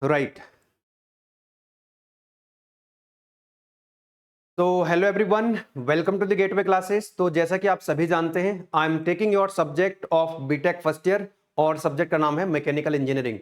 Right. तो hello everyone, welcome to the Gateway classes. तो जैसा कि आप सभी जानते हैं, I am taking your subject of BTech first year और सब्जेक्ट का नाम है मैकेनिकल इंजीनियरिंग।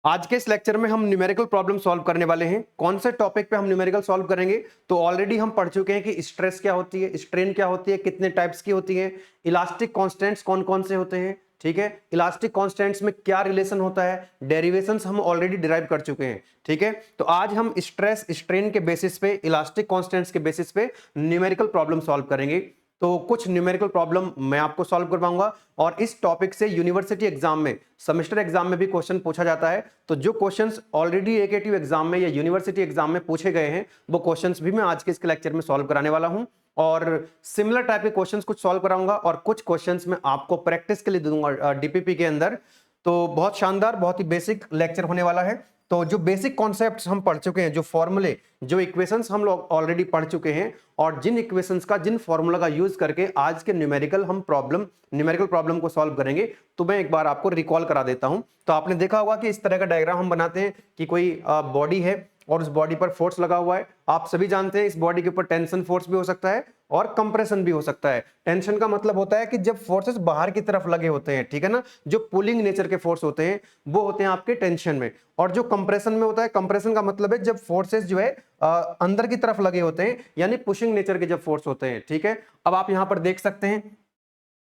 आज के इस लेक्चर में हम न्यूमेरिकल प्रॉब्लम सॉल्व करने वाले हैं। कौन से टॉपिक पे हम न्यूमेरिकल सॉल्व करेंगे? तो ऑलरेडी हम पढ़ चुके हैं कि स्ट्रेस क्या होती है, स्ट्रेन क्या होती है, कितने टाइप्स की होती है, इलास्टिक कांस्टेंट्स कौन कौन से होते हैं। ठीक है, इलास्टिक कांस्टेंट्स में क्या रिलेशन होता है, डेरिवेशंस हम ऑलरेडी डिराइव कर चुके हैं। ठीक है, तो आज हम स्ट्रेस स्ट्रेन के बेसिस पे, इलास्टिक कांस्टेंट्स के बेसिस पे न्यूमेरिकल प्रॉब्लम सॉल्व करेंगे। तो कुछ न्यूमेरिकल प्रॉब्लम मैं आपको सॉल्व करवाऊंगा और इस टॉपिक से यूनिवर्सिटी एग्जाम में, सेमेस्टर एग्जाम में भी क्वेश्चन पूछा जाता है। तो जो क्वेश्चंस ऑलरेडी एकेटीव एग्जाम में या यूनिवर्सिटी एग्जाम में पूछे गए हैं, वो क्वेश्चंस भी मैं आज के इस लेक्चर में सॉल्व कराने वाला हूं और सिमिलर टाइप के क्वेश्चंस कुछ सॉल्व कराऊंगा और कुछ क्वेश्चंस मैं आपको प्रैक्टिस के लिए दूंगा डीपीपी के अंदर। तो बहुत शानदार, बहुत ही बेसिक लेक्चर होने वाला है। तो जो बेसिक कॉन्सेप्ट्स हम पढ़ चुके हैं, जो फॉर्मूले, जो इक्वेशंस हम लोग ऑलरेडी पढ़ चुके हैं और जिन इक्वेशंस का, जिन फॉर्मूला का यूज करके आज के न्यूमेरिकल प्रॉब्लम को सॉल्व करेंगे, तो मैं एक बार आपको रिकॉल करा देता हूं। तो आपने देखा होगा कि इस तरह का डायग्राम हम बनाते हैं कि कोई बॉडी है और उस बॉडी पर फोर्स लगा हुआ है। आप सभी जानते हैं इस बॉडी के ऊपर टेंशन फोर्स भी हो सकता है और कंप्रेशन भी हो सकता है। टेंशन का मतलब होता है कि जब फोर्सेस बाहर की तरफ लगे होते हैं, ठीक है ना, जो पुलिंग नेचर के फोर्स होते हैं वो होते हैं आपके टेंशन में। और जो कंप्रेशन में होता है, कंप्रेशन का मतलब है जब फोर्सेस जो है अंदर की तरफ लगे होते हैं, यानी पुशिंग नेचर के जब फोर्स होते हैं। ठीक है, अब आप यहां पर देख सकते हैं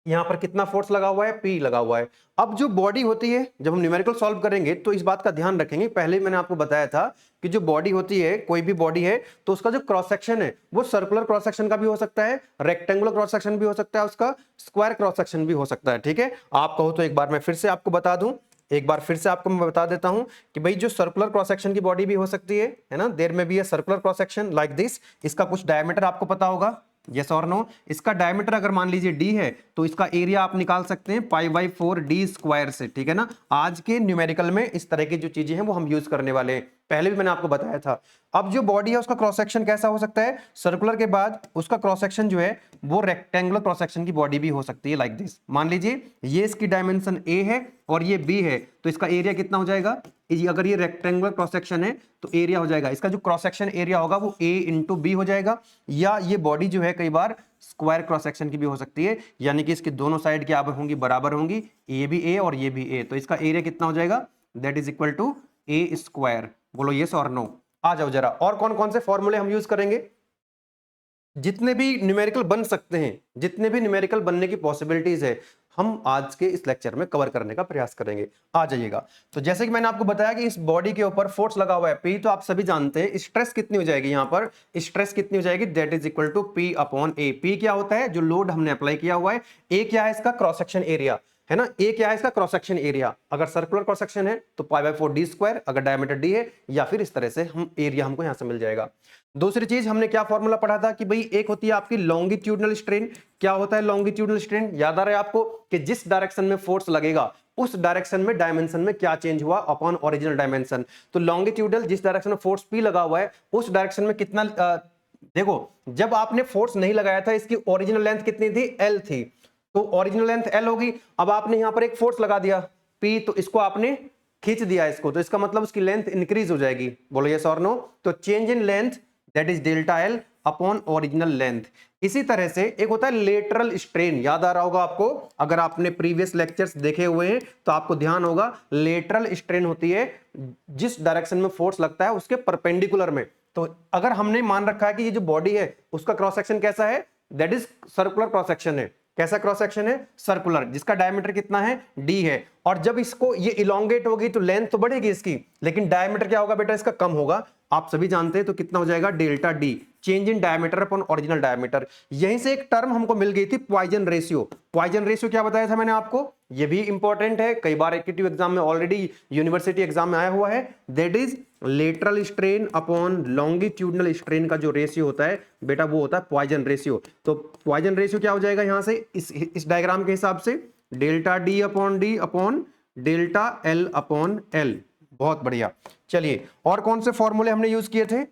यहां पर कितना फोर्स लगा हुआ है, P लगा हुआ है। अब जो बॉडी होती है, जब हम न्यूमेरिकल सॉल्व करेंगे तो इस बात का ध्यान रखेंगे। पहले मैंने आपको बताया था कि जो बॉडी होती है, कोई भी बॉडी है, तो उसका जो क्रॉस सेक्शन है वो सर्कुलर क्रॉस सेक्शन का भी हो सकता है, रेक्टेंगुलर क्रॉस सेक्शन भी हो सकता है, उसका स्क्वायर क्रॉस सेक्शन भी हो सकता है। ठीक है, आप कहो तो एक बार मैं फिर से आपको बता दूं, एक बार फिर से आपको मैं बता देता हूं कि भाई जो सर्कुलर क्रॉस सेक्शन की बॉडी भी हो सकती है ना, देयर में भी है circular cross section like this. इसका कुछ डायमीटर आपको पता होगा, यस और नो। इसका डायमीटर अगर मान लीजिए d है तो इसका एरिया आप निकाल सकते हैं π/4 d स्क्वायर से। ठीक है ना, आज के न्यूमेरिकल में इस तरह की जो चीजें हैं वो हम यूज करने वाले हैं, पहले भी मैंने आपको बताया था। अब जो बॉडी है उसका क्रॉस सेक्शन कैसा हो सकता है? सर्कुलर के बाद उसका क्रॉस सेक्शन जो है वो रेक्टेंगुलर क्रॉस सेक्शन की बॉडी भी हो सकती है लाइक दिस। मान लीजिए ये इसकी डायमेंशन a है और ये b है, तो इसका एरिया कितना हो जाएगा? अगर ये रेक्टेंगुलर क्रॉस सेक्शन है तो एरिया हो जाएगा, इसका जो क्रॉस सेक्शन एरिया होगा वो a इंटू बी हो जाएगा। या ये बॉडी जो है कई बार स्क्वायर क्रॉस सेक्शन की भी हो सकती है, यानी कि इसकी दोनों साइड क्या होंगी? बराबर होंगी, ये भी a और ये भी a, तो इसका एरिया कितना हो जाएगा? That is equal to a square. बोलो यस और नो। आ जाओ जरा, और कौन कौन से फॉर्मूले हम यूज करेंगे? जितने भी न्यूमेरिकल बन सकते हैं, जितने भी न्यूमेरिकल बनने की पॉसिबिलिटीज है, हम आज के इस लेक्चर में कवर करने का प्रयास करेंगे। आ जाइएगा। तो जैसे कि मैंने आपको बताया कि इस बॉडी के ऊपर फोर्स लगा हुआ है P, तो आप सभी जानते हैं स्ट्रेस कितनी हो जाएगी? यहां पर स्ट्रेस कितनी हो जाएगी? That is equal to P upon A। P क्या होता है? जो लोड हमने अप्लाई किया हुआ है। A क्या है? इसका क्रॉस सेक्शन एरिया है ना, A क्या है? इसका क्रॉस सेक्शन एरिया। अगर सर्कुलर क्रॉस सेक्शन है तो π/4 d स्क्वायर, अगर डायमीटर d है, या फिर इस तरह से हम एरिया हमको यहां से मिल जाएगा। दूसरी चीज हमने क्या फॉर्मूला पढ़ा था कि भाई एक होती है आपकी लॉन्गिट्यूडनल स्ट्रेन। क्या होता है लॉन्गिट्यूडनल स्ट्रेन? याद आ रहा है आपको कि जिस डायरेक्शन में फोर्स लगेगा उस डायरेक्शन में डायमेंशन में क्या चेंज हुआ अपॉन ओरिजिनल डायमेंशन। तो लॉन्गिट्यूडल, जिस डायरेक्शन में फोर्स P लगा हुआ है उस डायरेक्शन में कितना देखो, जब आपने फोर्स नहीं लगाया था इसकी ओरिजिनल लेंथ कितनी थी? L थी, तो ओरिजिनल लेंथ L होगी। अब आपने यहां पर एक फोर्स लगा दिया P, तो इसको आपने खींच दिया इसको, तो इसका मतलब उसकी लेंथ इंक्रीज हो जाएगी। बोलो यस और नो। तो change in length that is delta L upon original length. इसी तरह से एक होता है लेटरल स्ट्रेन, याद आ रहा होगा आपको, अगर आपने प्रीवियस लेक्चर्स देखे हुए हैं तो आपको ध्यान होगा। लेटरल स्ट्रेन होती है जिस डायरेक्शन में फोर्स लगता है उसके परपेंडिकुलर में। तो अगर हमने मान रखा है कि ये जो बॉडी है उसका क्रॉस सेक्शन कैसा है? That is circular cross section है। कैसा क्रॉस सेक्शन है? सर्कुलर, जिसका डायमीटर कितना है? d है। और जब इसको ये इलोंगेट होगी तो लेंथ तो बढ़ेगी इसकी, लेकिन डायमीटर क्या होगा बेटा? इसका कम होगा। आप सभी जानते हैं, तो कितना हो जाएगा? Delta d, change in diameter upon original diameter. यहीं से एक टर्म हमको मिल गई थी, पॉइजन रेशियो। पॉइजन रेशियो क्या बताया था मैंने आपको? ये भी इंपॉर्टेंट है, कई बार एकेटिव एग्जाम में, ऑलरेडी यूनिवर्सिटी एग्जाम में आया हुआ है। That is lateral strain upon longitudinal strain का जो रेशियो होता है बेटा वो होता है पॉइजन रेशियो। तो पॉइजन रेशियो क्या हो जाएगा यहां से इस डायग्राम के हिसाब से? Delta d upon delta L upon L। बहुत बढ़िया। चलिए, और कौन से फॉर्मूले हमने यूज किए थे?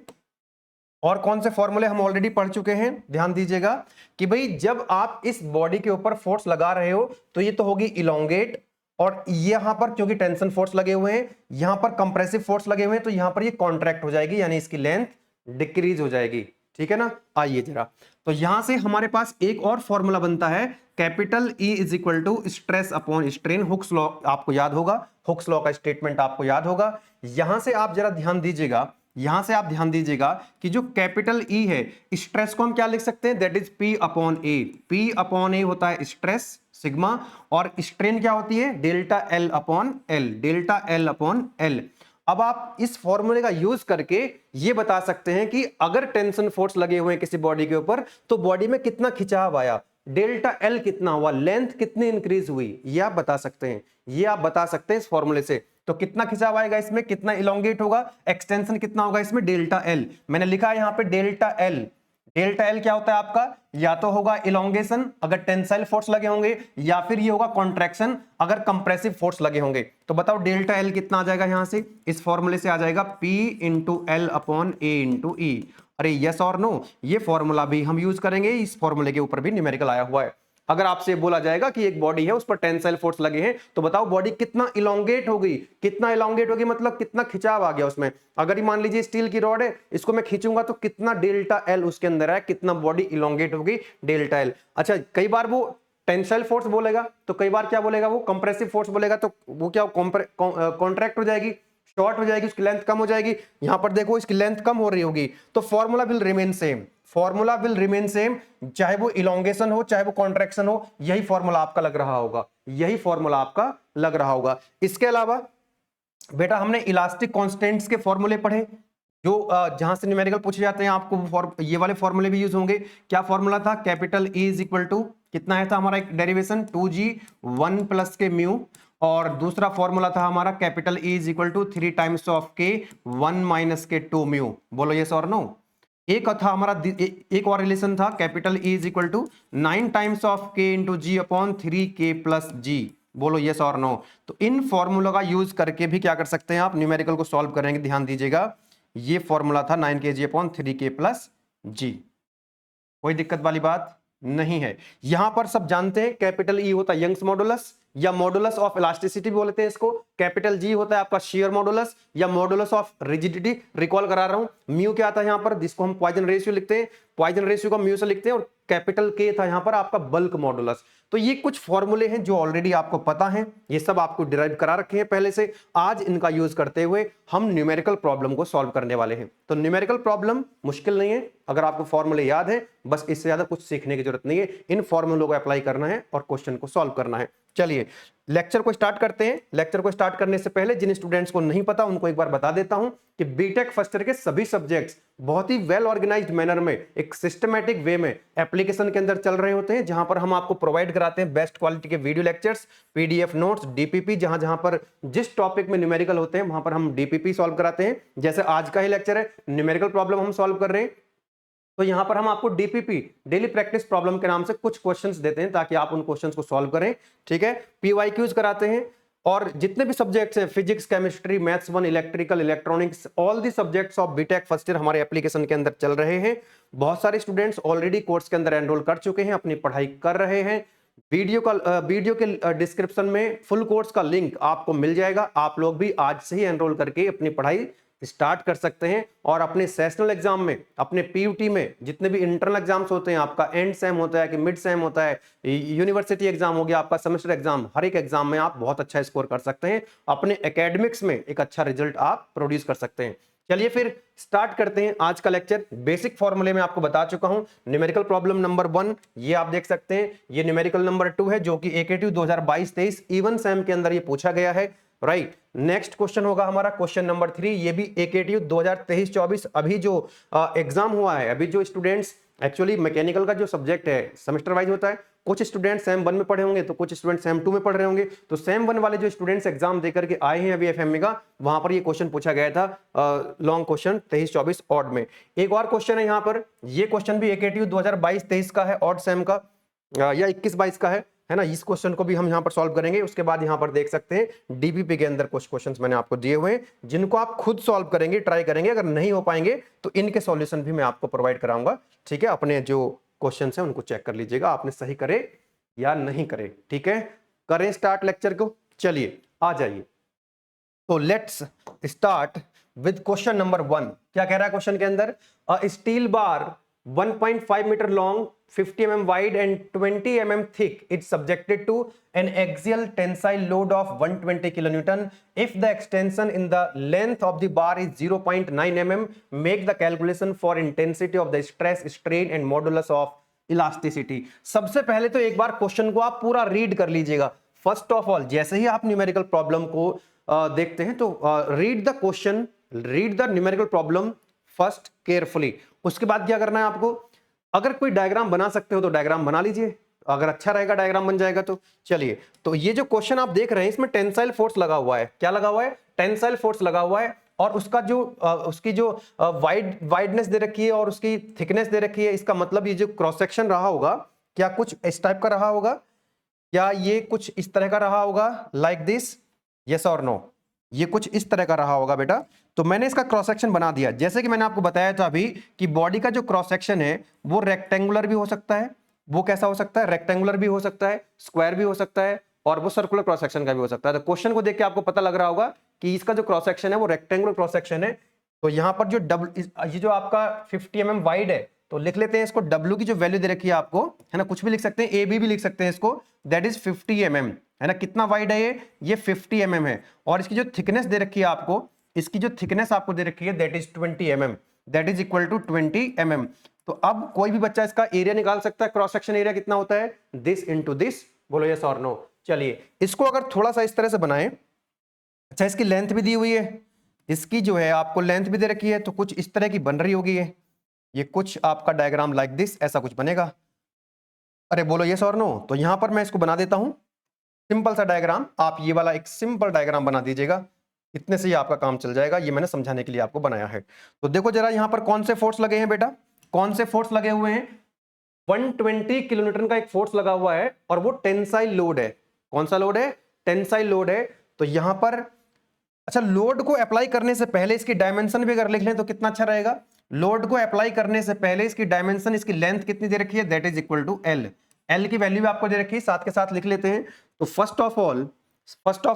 और कौन से फॉर्मूले हम ऑलरेडी पढ़ चुके हैं? ध्यान दीजिएगा कि भाई जब आप इस बॉडी के ऊपर फोर्स लगा रहे हो तो ये तो होगी इलोंगेट, और यहां पर क्योंकि टेंशन फोर्स लगे हुए हैं, यहां पर कंप्रेसिव फोर्स लगे हुए हैं, तो यहां पर ये कॉन्ट्रैक्ट हो जाएगी, यानी इसकी लेंथ डिक्रीज हो जाएगी। ठीक है ना। आइए जरा, तो यहां से हमारे पास एक और फॉर्मूला बनता है, capital E is equal to stress upon strain. Hooke's law आपको याद होगा, हुक्स लॉ का स्टेटमेंट आपको याद होगा। यहां से आप जरा ध्यान दीजिएगा, यहां से आप ध्यान दीजिएगा कि जो कैपिटल E है, स्ट्रेस को हम क्या लिख सकते हैं, that is P upon A। P upon A होता है स्ट्रेस सिग्मा, और स्ट्रेन क्या होती है, delta L upon L, delta L upon L। अब आप इस फॉर्मूले का यूज करके ये बता सकते हैं कि अगर टेंशन फोर्स लगे हुए हैं किसी बॉडी के ऊपर, तो बॉडी में कितना खिंचाव आया, डेल्टा एल कितना हुआ, लेंथ कितनी इंक्रीज हुई, ये आप बता सकते हैं, ये आप बता सकते हैं इस फॉर्मूले से। तो कितना खिंचाव आएगा इसमें, कितना इलोंगेट होगा, एक्सटेंशन कितना होगा इसमें, डेल्टा एल। मैंने लिखा है यहां पे डेल्टा एल। डेल्टा एल क्या होता है आपका, या तो होगा इलोंगेशन अगर टेंसाइल फोर्स लगे होंगे, या फिर ये होगा कॉन्ट्रैक्शन अगर कंप्रेसिव फोर्स लगे होंगे। तो बताओ डेल्टा एल कितना आ जाएगा, यहां से इस फॉर्मूले से आ जाएगा P into L upon A into ई। अरे यस और नो, ये फॉर्मूला भी हम यूज करेंगे, इस फॉर्मूले के ऊपर भी न्यूमेरिकल आया हुआ है। अगर आपसे बोला जाएगा कि एक बॉडी है उस पर टेंसाइल फोर्स लगे हैं, तो बताओ बॉडी कितना इलोंगेट होगी, कितना इलोंगेट होगी मतलब कितना खिंचाव आ गया उसमें। अगर ये मान लीजिए स्टील की रॉड है, इसको मैं खींचूंगा तो कितना डेल्टा एल उसके अंदर है, कितना बॉडी इलोंगेट होगी, डेल्टा एल। अच्छा, कई बार वो टेंसाइल फोर्स बोलेगा, तो कई बार क्या बोलेगा वो, कंप्रेसिव फोर्स बोलेगा, तो वो क्या कॉन्ट्रैक्ट हो जाएगी, शॉर्ट हो जाएगी, उसकी लेंथ कम हो जाएगी। यहां पर देखो इसकी लेंथ कम हो रही होगी, तो formula will remain same, formula will remain same, चाहे वो इलोंगेशन हो चाहे वो कॉन्ट्रैक्शन हो, यही फॉर्मूला आपका लग रहा होगा, यही फॉर्मूला आपका लग रहा होगा। इसके अलावा बेटा हमने इलास्टिक कांस्टेंट्स के फॉर्मूले पढ़े, जो जहां से न्यूमेरिकल पूछे जाते हैं आपको ये वाले फॉर्मूले भी यूज होंगे। क्या फॉर्मूला था, capital E is equal to कितना है था हमारा एक डेरिवेशन 2G 1 प्लस के म्यू, और दूसरा फॉर्मूला था हमारा capital E is equal to 3 times of K 1 minus के 2 म्यू। बोलो यस और नो। एक था हमारा एक और रिलेशन था, capital E is equal to 9 times of K into G upon 3K plus G. बोलो यस और नो। तो इन फॉर्मूला का यूज करके भी क्या कर सकते हैं आप, न्यूमेरिकल को सॉल्व करेंगे। ध्यान दीजिएगा, ये फॉर्मूला था 9kg अपॉन 3K प्लस जी। कोई दिक्कत वाली बात नहीं है। यहां पर सब जानते हैं कैपिटल E होता है यंग्स मॉडुलस, या मॉडुलस ऑफ इलास्टिसिटी बोलते हैं इसको। कैपिटल G होता है आपका शियर मॉडुलस या मॉडुलस ऑफ रिजिडिटी। रिकॉल करा रहा हूं, म्यू क्या आता है यहां पर, जिसको हम पॉइजन रेशियो लिखते हैं, पॉइजन रेशियो को म्यू से लिखते हैं, और कैपिटल K था यहां पर आपका बल्क मॉडुलस। तो ये कुछ फॉर्मूले हैं जो ऑलरेडी आपको पता हैं, ये सब आपको डिराइव करा रखे हैं पहले से। आज इनका यूज करते हुए हम न्यूमेरिकल प्रॉब्लम को सॉल्व करने वाले हैं। तो न्यूमेरिकल प्रॉब्लम मुश्किल नहीं है, अगर आपको फॉर्मूले याद है, बस इससे ज्यादा कुछ सीखने की जरूरत नहीं है। इन फॉर्मूलों को अप्लाई करना है और क्वेश्चन को सॉल्व करना है। चलिए लेक्चर को स्टार्ट करते हैं। लेक्चर को स्टार्ट करने से पहले जिन स्टूडेंट्स को नहीं पता उनको एक बार बता देता हूं कि बीटेक फर्स्ट ईयर के सभी सब्जेक्ट्स बहुत ही वेल ऑर्गेनाइज्ड मैनर में, एक सिस्टमैटिक वे में एप्लीकेशन के अंदर चल रहे होते हैं, जहां पर हम आपको प्रोवाइड कराते हैं बेस्ट क्वालिटी के video lectures, PDF notes, DPP. जहां जहां पर जिस टॉपिक में न्यूमेरिकल होते हैं वहां पर हम डीपीपी सॉल्व कराते हैं। जैसे आज का ही लेक्चर है, न्यूमेरिकल प्रॉब्लम हम सॉल्व कर रहे हैं, तो यहां पर हम आपको डीपीपी डेली प्रैक्टिस प्रॉब्लम के नाम से कुछ क्वेश्चंस देते हैं ताकि आप उन क्वेश्चंस को सॉल्व करें। ठीक है, पीवाईक्यूज कराते हैं, और जितने भी सब्जेक्ट्स हैं, physics, chemistry, maths 1, electrical, electronics, all the subjects of BTech first year हमारे एप्लीकेशन के अंदर चल रहे हैं। बहुत सारे स्टूडेंट्स ऑलरेडी कोर्स के अंदर एनरोल कर चुके हैं, अपनी पढ़ाई कर रहे हैं। वीडियो के डिस्क्रिप्शन में फुल कोर्स का लिंक आपको मिल जाएगा। आप लोग भी आज से ही एनरोल करके अपनी पढ़ाई स्टार्ट कर सकते हैं, और अपने सेशनल एग्जाम में, अपने पीयूटी में जितने भी इंटरनल एग्जाम्स होते हैं, आपका एंड सेम होता है कि मिड सेम होता है, यूनिवर्सिटी एग्जाम हो गया, आपका सेमेस्टर एग्जाम, हर एक एग्जाम में आप बहुत अच्छा स्कोर कर सकते हैं, अपने एकेडमिक्स में एक अच्छा रिजल्ट आप प्रोड्यूस कर सकते हैं। चलिए फिर स्टार्ट करते हैं आज का लेक्चर। बेसिक फॉर्मूले में आपको बता चुका हूं। न्यूमेरिकल प्रॉब्लम नंबर 1 ये आप देख सकते हैं, ये न्यूमेरिकल नंबर 2 है जो कि एकेटीव 2022-23 इवन सेम के अंदर ये पूछा गया है। राइट, नेक्स्ट क्वेश्चन होगा हमारा क्वेश्चन नंबर 3, ये भी एकेटीव 2023-24 अभी जो एग्जाम हुआ है। अभी जो स्टूडेंट्स, एक्चुअली मैकेनिकल का जो सब्जेक्ट है सेमेस्टर वाइज होता है, कुछ स्टूडेंट सेम 1 में पढ़े होंगे तो कुछ स्टूडेंट सेम 2 में पढ़ रहे होंगे। तो सेम 1 वाले जो स्टूडेंट्स एग्जाम देकर के आए हैं अभी एफएमई का, वहां पर ये क्वेश्चन पूछा गया था, लॉन्ग क्वेश्चन 23-24 ऑड में। एक और क्वेश्चन है यहाँ पर, ये क्वेश्चन भी एकेटीव 2022-23 का है, ऑड सेम का, या 21-22 का है ना। इस क्वेश्चन को भी हम यहां पर सॉल्व करेंगे। उसके बाद यहां पर देख सकते हैं डीपीपी के अंदर कुछ क्वेश्चंस मैंने आपको दिए हुए हैं, जिनको आप खुद सॉल्व करेंगे, ट्राई करेंगे। अगर नहीं हो पाएंगे तो इनके सॉल्यूशन भी मैं आपको प्रोवाइड कराऊंगा। ठीक है, अपने जो क्वेश्चन है उनको चेक कर लीजिएगा, आपने सही करे या नहीं करे। ठीक है, करें स्टार्ट लेक्चर को। चलिए आ जाइए, तो let's start with question number 1। क्या कह रहा है क्वेश्चन के अंदर? A steel bar 1.5 metre long, 50 mm wide and 20 mm thick, it's subjected to an axial tensile load of 120 kilonewton. If the extension in the length of the bar is 0.9 mm, make the calculation for intensity of the stress, strain and modulus of elasticity. सबसे पहले तो एक बार question को आप पूरा read कर लीजिएगा। First of all, जैसे ही आप न्यूमेरिकल प्रॉब्लम को देखते हैं तो read the question, read the numerical problem first carefully. उसके बाद क्या करना है आपको? अगर कोई डायग्राम बना सकते हो तो डायग्राम बना लीजिए, अगर अच्छा रहेगा डायग्राम बन जाएगा तो। चलिए, तो ये जो क्वेश्चन आप देख रहे हैं इसमें टेंसाइल फोर्स लगा हुआ है। क्या लगा हुआ है? टेंसाइल फोर्स लगा हुआ है, और उसका जो उसकी जो वाइडनेस दे रखी है और उसकी थिकनेस दे रखी है। इसका मतलब ये जो क्रॉस सेक्शन रहा होगा, क्या कुछ इस टाइप का रहा होगा? क्या ये कुछ इस तरह का रहा होगा? लाइक दिस, यस और नो? ये कुछ इस तरह का रहा होगा बेटा। तो मैंने इसका क्रॉस सेक्शन बना दिया। जैसे कि मैंने आपको बताया था अभी कि बॉडी का जो क्रॉस सेक्शन है वो रेक्टेंगुलर भी हो सकता है। वो कैसा हो सकता है? रेक्टेंगुलर भी हो सकता है, स्क्वायर भी हो सकता है, और वो सर्कुलर क्रॉस सेक्शन का भी हो सकता है। तो क्वेश्चन को देख के आपको पता लग रहा होगा कि इसका जो क्रॉस सेक्शन है वो रेक्टेंगुलर क्रॉस सेक्शन है। तो यहाँ पर जो ये जो आपका 50 mm वाइड है, तो लिख लेते हैं इसको। W की जो वैल्यू दे रखी है आपको, है ना, कुछ भी लिख सकते हैं, AB भी लिख सकते हैं इसको, दैट इज 50 mm, है ना। कितना वाइड है ये 50 mm है। और इसकी जो थिकनेस दे रखी है आपको, इसकी जो थिकनेस आपको दे रखी है that is 20 mm, that is equal to 20 mm। तो अब कोई भी बच्चा इसका एरिया निकाल सकता है। क्रॉस सेक्शन एरिया कितना होता है? This into this. बोलो यस और नो। चलिए, इसको अगर थोड़ा सा इस तरह से बनाए, अच्छा इसकी लेंथ भी दी हुई है, इसकी जो है आपको लेंथ भी दे रखी है, तो कुछ इस तरह की बन रही होगी ये कुछ आपका डायग्राम लाइक दिस, ऐसा कुछ बनेगा। अरे बोलो यस और नो। तो यहां पर मैं इसको बना देता हूं सिंपल सा डायग्राम। आप ये वाला एक सिंपल डायग्राम बना दीजिएगा, इतने से ही आपका काम चल जाएगा। ये मैंने समझाने के लिए आपको बनाया है। तो देखो जरा यहां पर कौन से फोर्स लगे हैं बेटा, कौन से फोर्स लगे हुए हैं? 120 किलोन्यूटन का एक फोर्स लगा हुआ है, और वो टेंसाइल लोड है। कौन सा लोड है? टेंसाइल लोड है। तो यहां पर अच्छा, लोड को अप्लाई करने से पहले इसकी डायमेंशन भी अगर लिख लें तो कितना अच्छा रहेगा। लोड को अप्लाई करने से पहले इसकी डायमेंशन, इसकी लेंथ कितनी दे रखी है? That is equal to L. L की वैल्यू आपको दे रखी है, साथ के साथ लिख लेते हैं। तो फर्स्ट ऑफ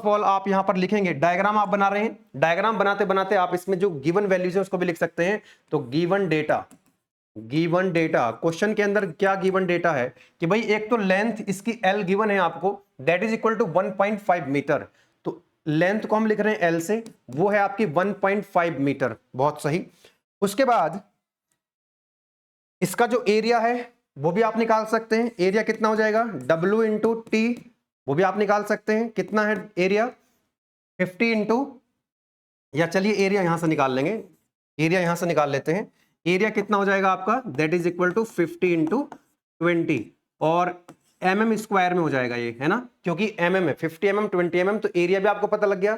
ऑल आप यहां पर लिखेंगे, डायग्राम आप बना रहे हैं, डायग्राम बनाते बनाते आप इसमें जो गिवन वैल्यूज है उसको भी लिख सकते हैं। तो गिवन डेटा क्वेश्चन के अंदर क्या गिवन डेटा है कि भाई एक तो लेंथ इसकी एल गिवन है आपको, that is equal to 1.5 metre. तो लेंथ को हम लिख रहे हैं एल से, वो है आपकी 1.5 मीटर। बहुत सही। उसके बाद इसका जो एरिया है वो भी आप निकाल सकते हैं। एरिया कितना हो जाएगा? W इंटू टी, वो भी आप निकाल सकते हैं। कितना है एरिया? 50 इंटू, या चलिए एरिया यहां से निकाल लेंगे, एरिया यहां से निकाल लेते हैं। एरिया कितना हो जाएगा आपका? That is equal to 50 into 20, और mm स्क्वायर में हो जाएगा ये, है ना, क्योंकि mm है 50 mm 20 mm। तो एरिया भी आपको पता लग गया।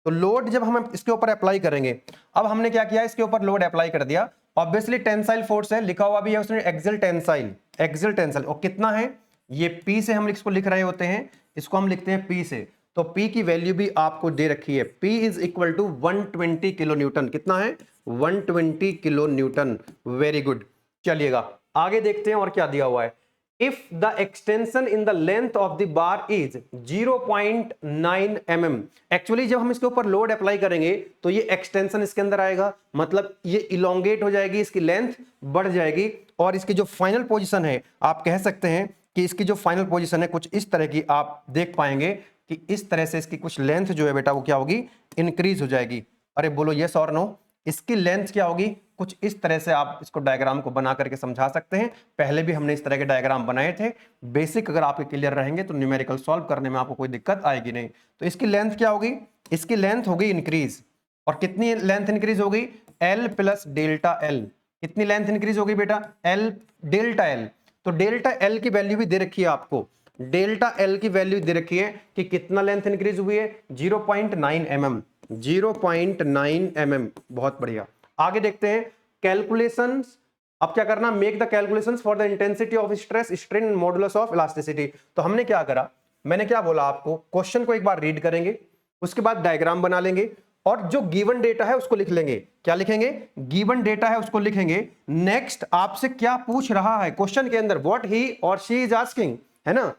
तो लोड जब हम इसके ऊपर अप्लाई करेंगे, अब हमने क्या किया, इसके ऊपर लोड अप्लाई कर दिया। ऑब्वियसली टेंसाइल फोर्स है, लिखा हुआ भी है उसने एक्सियल टेंसाइल, और कितना है ये? P से हम इसको लिख रहे होते हैं, इसको हम लिखते हैं P से। तो P की वैल्यू भी आपको दे रखी है, P is equal to 120 kilonewton. कितना है? 120 किलो न्यूटन। Very good. चलिएगा आगे देखते हैं और क्या दिया हुआ है। If the extension in the length of the bar is 0.9 mm, actually जब हम इसके ऊपर लोड अप्लाई करेंगे तो ये एक्सटेंशन इसके अंदर आएगा, मतलब ये इलोंगेट हो जाएगी, इसकी लेंथ बढ़ जाएगी, और इसकी जो फाइनल पोजीशन है, आप कह सकते हैं कि इसकी जो फाइनल पोजीशन है कुछ इस तरह की आप देख पाएंगे कि इस तरह से इसकी कुछ लेंथ जो है बेटा वो क्या होगी? इंक्रीज हो जाएगी। अरे बोलो यस और नो। इसकी लेंथ क्या होगी? कुछ इस तरह से आप इसको डायग्राम को बना करके समझा सकते हैं। पहले भी हमने इस तरह के डायग्राम बनाए थे। बेसिक अगर आपके क्लियर रहेंगे तो न्यूमेरिकल सॉल्व करने में आपको कोई दिक्कत आएगी नहीं। तो इसकी लेंथ क्या होगी? इसकी लेंथ होगी इंक्रीज। और कितनी लेंथ इंक्रीज होगी? L plus delta L. कितनी लेंथ इंक्रीज होगी बेटा? L delta L. तो डेल्टा एल की वैल्यू भी दे रखी है आपको, डेल्टा एल की वैल्यू दे रखी है कि कितना लेंथ इंक्रीज हुई है? 0.9 mm, 0.9 mm। बहुत बढ़िया। आगे देखते हैं कैलकुलेशंस। अब क्या करना? Make the calculations for the intensity of stress, strain, modulus of elasticity. तो हमने क्या करा, मैंने क्या बोला आपको, क्वेश्चन को एक बार रीड करेंगे, उसके बाद डायग्राम बना लेंगे, और जो गिवन डेटा है उसको लिख लेंगे। क्या लिखेंगे? गिवन डेटा है उसको लिखेंगे। नेक्स्ट आपसे क्या पूछ रहा है क्वेश्चन के अंदर, व्हाट ही और शी इज आस्किंग, है ना।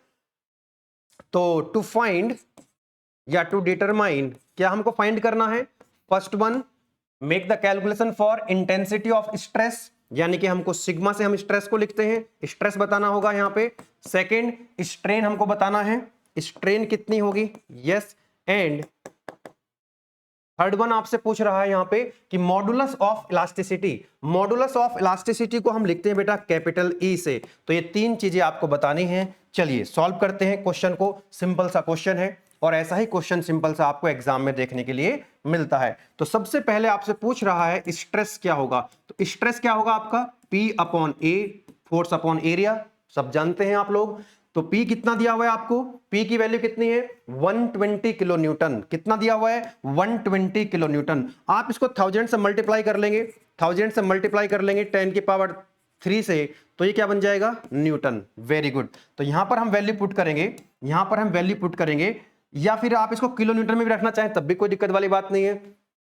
तो टू फाइंड, या टू डिटरमाइन, क्या हमको फाइंड करना है? First one, make the calculation for intensity of stress, यानी कि हमको सिग्मा से हम स्ट्रेस को लिखते हैं, स्ट्रेस बताना होगा यहाँ पे। सेकेंड, स्ट्रेन हमको बताना है, स्ट्रेन कितनी होगी, यस। एंड थर्ड वन आपसे पूछ रहा है यहाँ पे कि modulus of elasticity, modulus of elasticity को हम लिखते हैं बेटा कैपिटल ई से। तो ये तीन चीजें आपको बतानी है। चलिए सॉल्व करते हैं क्वेश्चन को, सिंपल सा क्वेश्चन है और ऐसा ही क्वेश्चन सिंपल सा आपको एग्जाम में देखने के लिए मिलता है। तो सबसे पहले आपसे पूछ रहा है स्ट्रेस क्या होगा, तो स्ट्रेस क्या होगा आपका P अपॉन ए, फोर्स अपॉन एरिया, सब जानते हैं आप लोग। तो P कितना दिया हुआ है आपको, P की वैल्यू कितनी है 120 किलो न्यूटन, कितना दिया हुआ है 120 किलो न्यूटन। आप इसको 1000 से मल्टीप्लाई कर लेंगे, 1000 से मल्टीप्लाई कर लेंगे 10 की पावर 3 से, तो ये क्या बन जाएगा न्यूटन। Very good. तो यहां पर हम वैल्यू पुट करेंगे, यहां पर हम वैल्यू पुट करेंगे, या फिर आप इसको किलो न्यूटन में भी रखना चाहें तब भी कोई दिक्कत वाली बात नहीं है,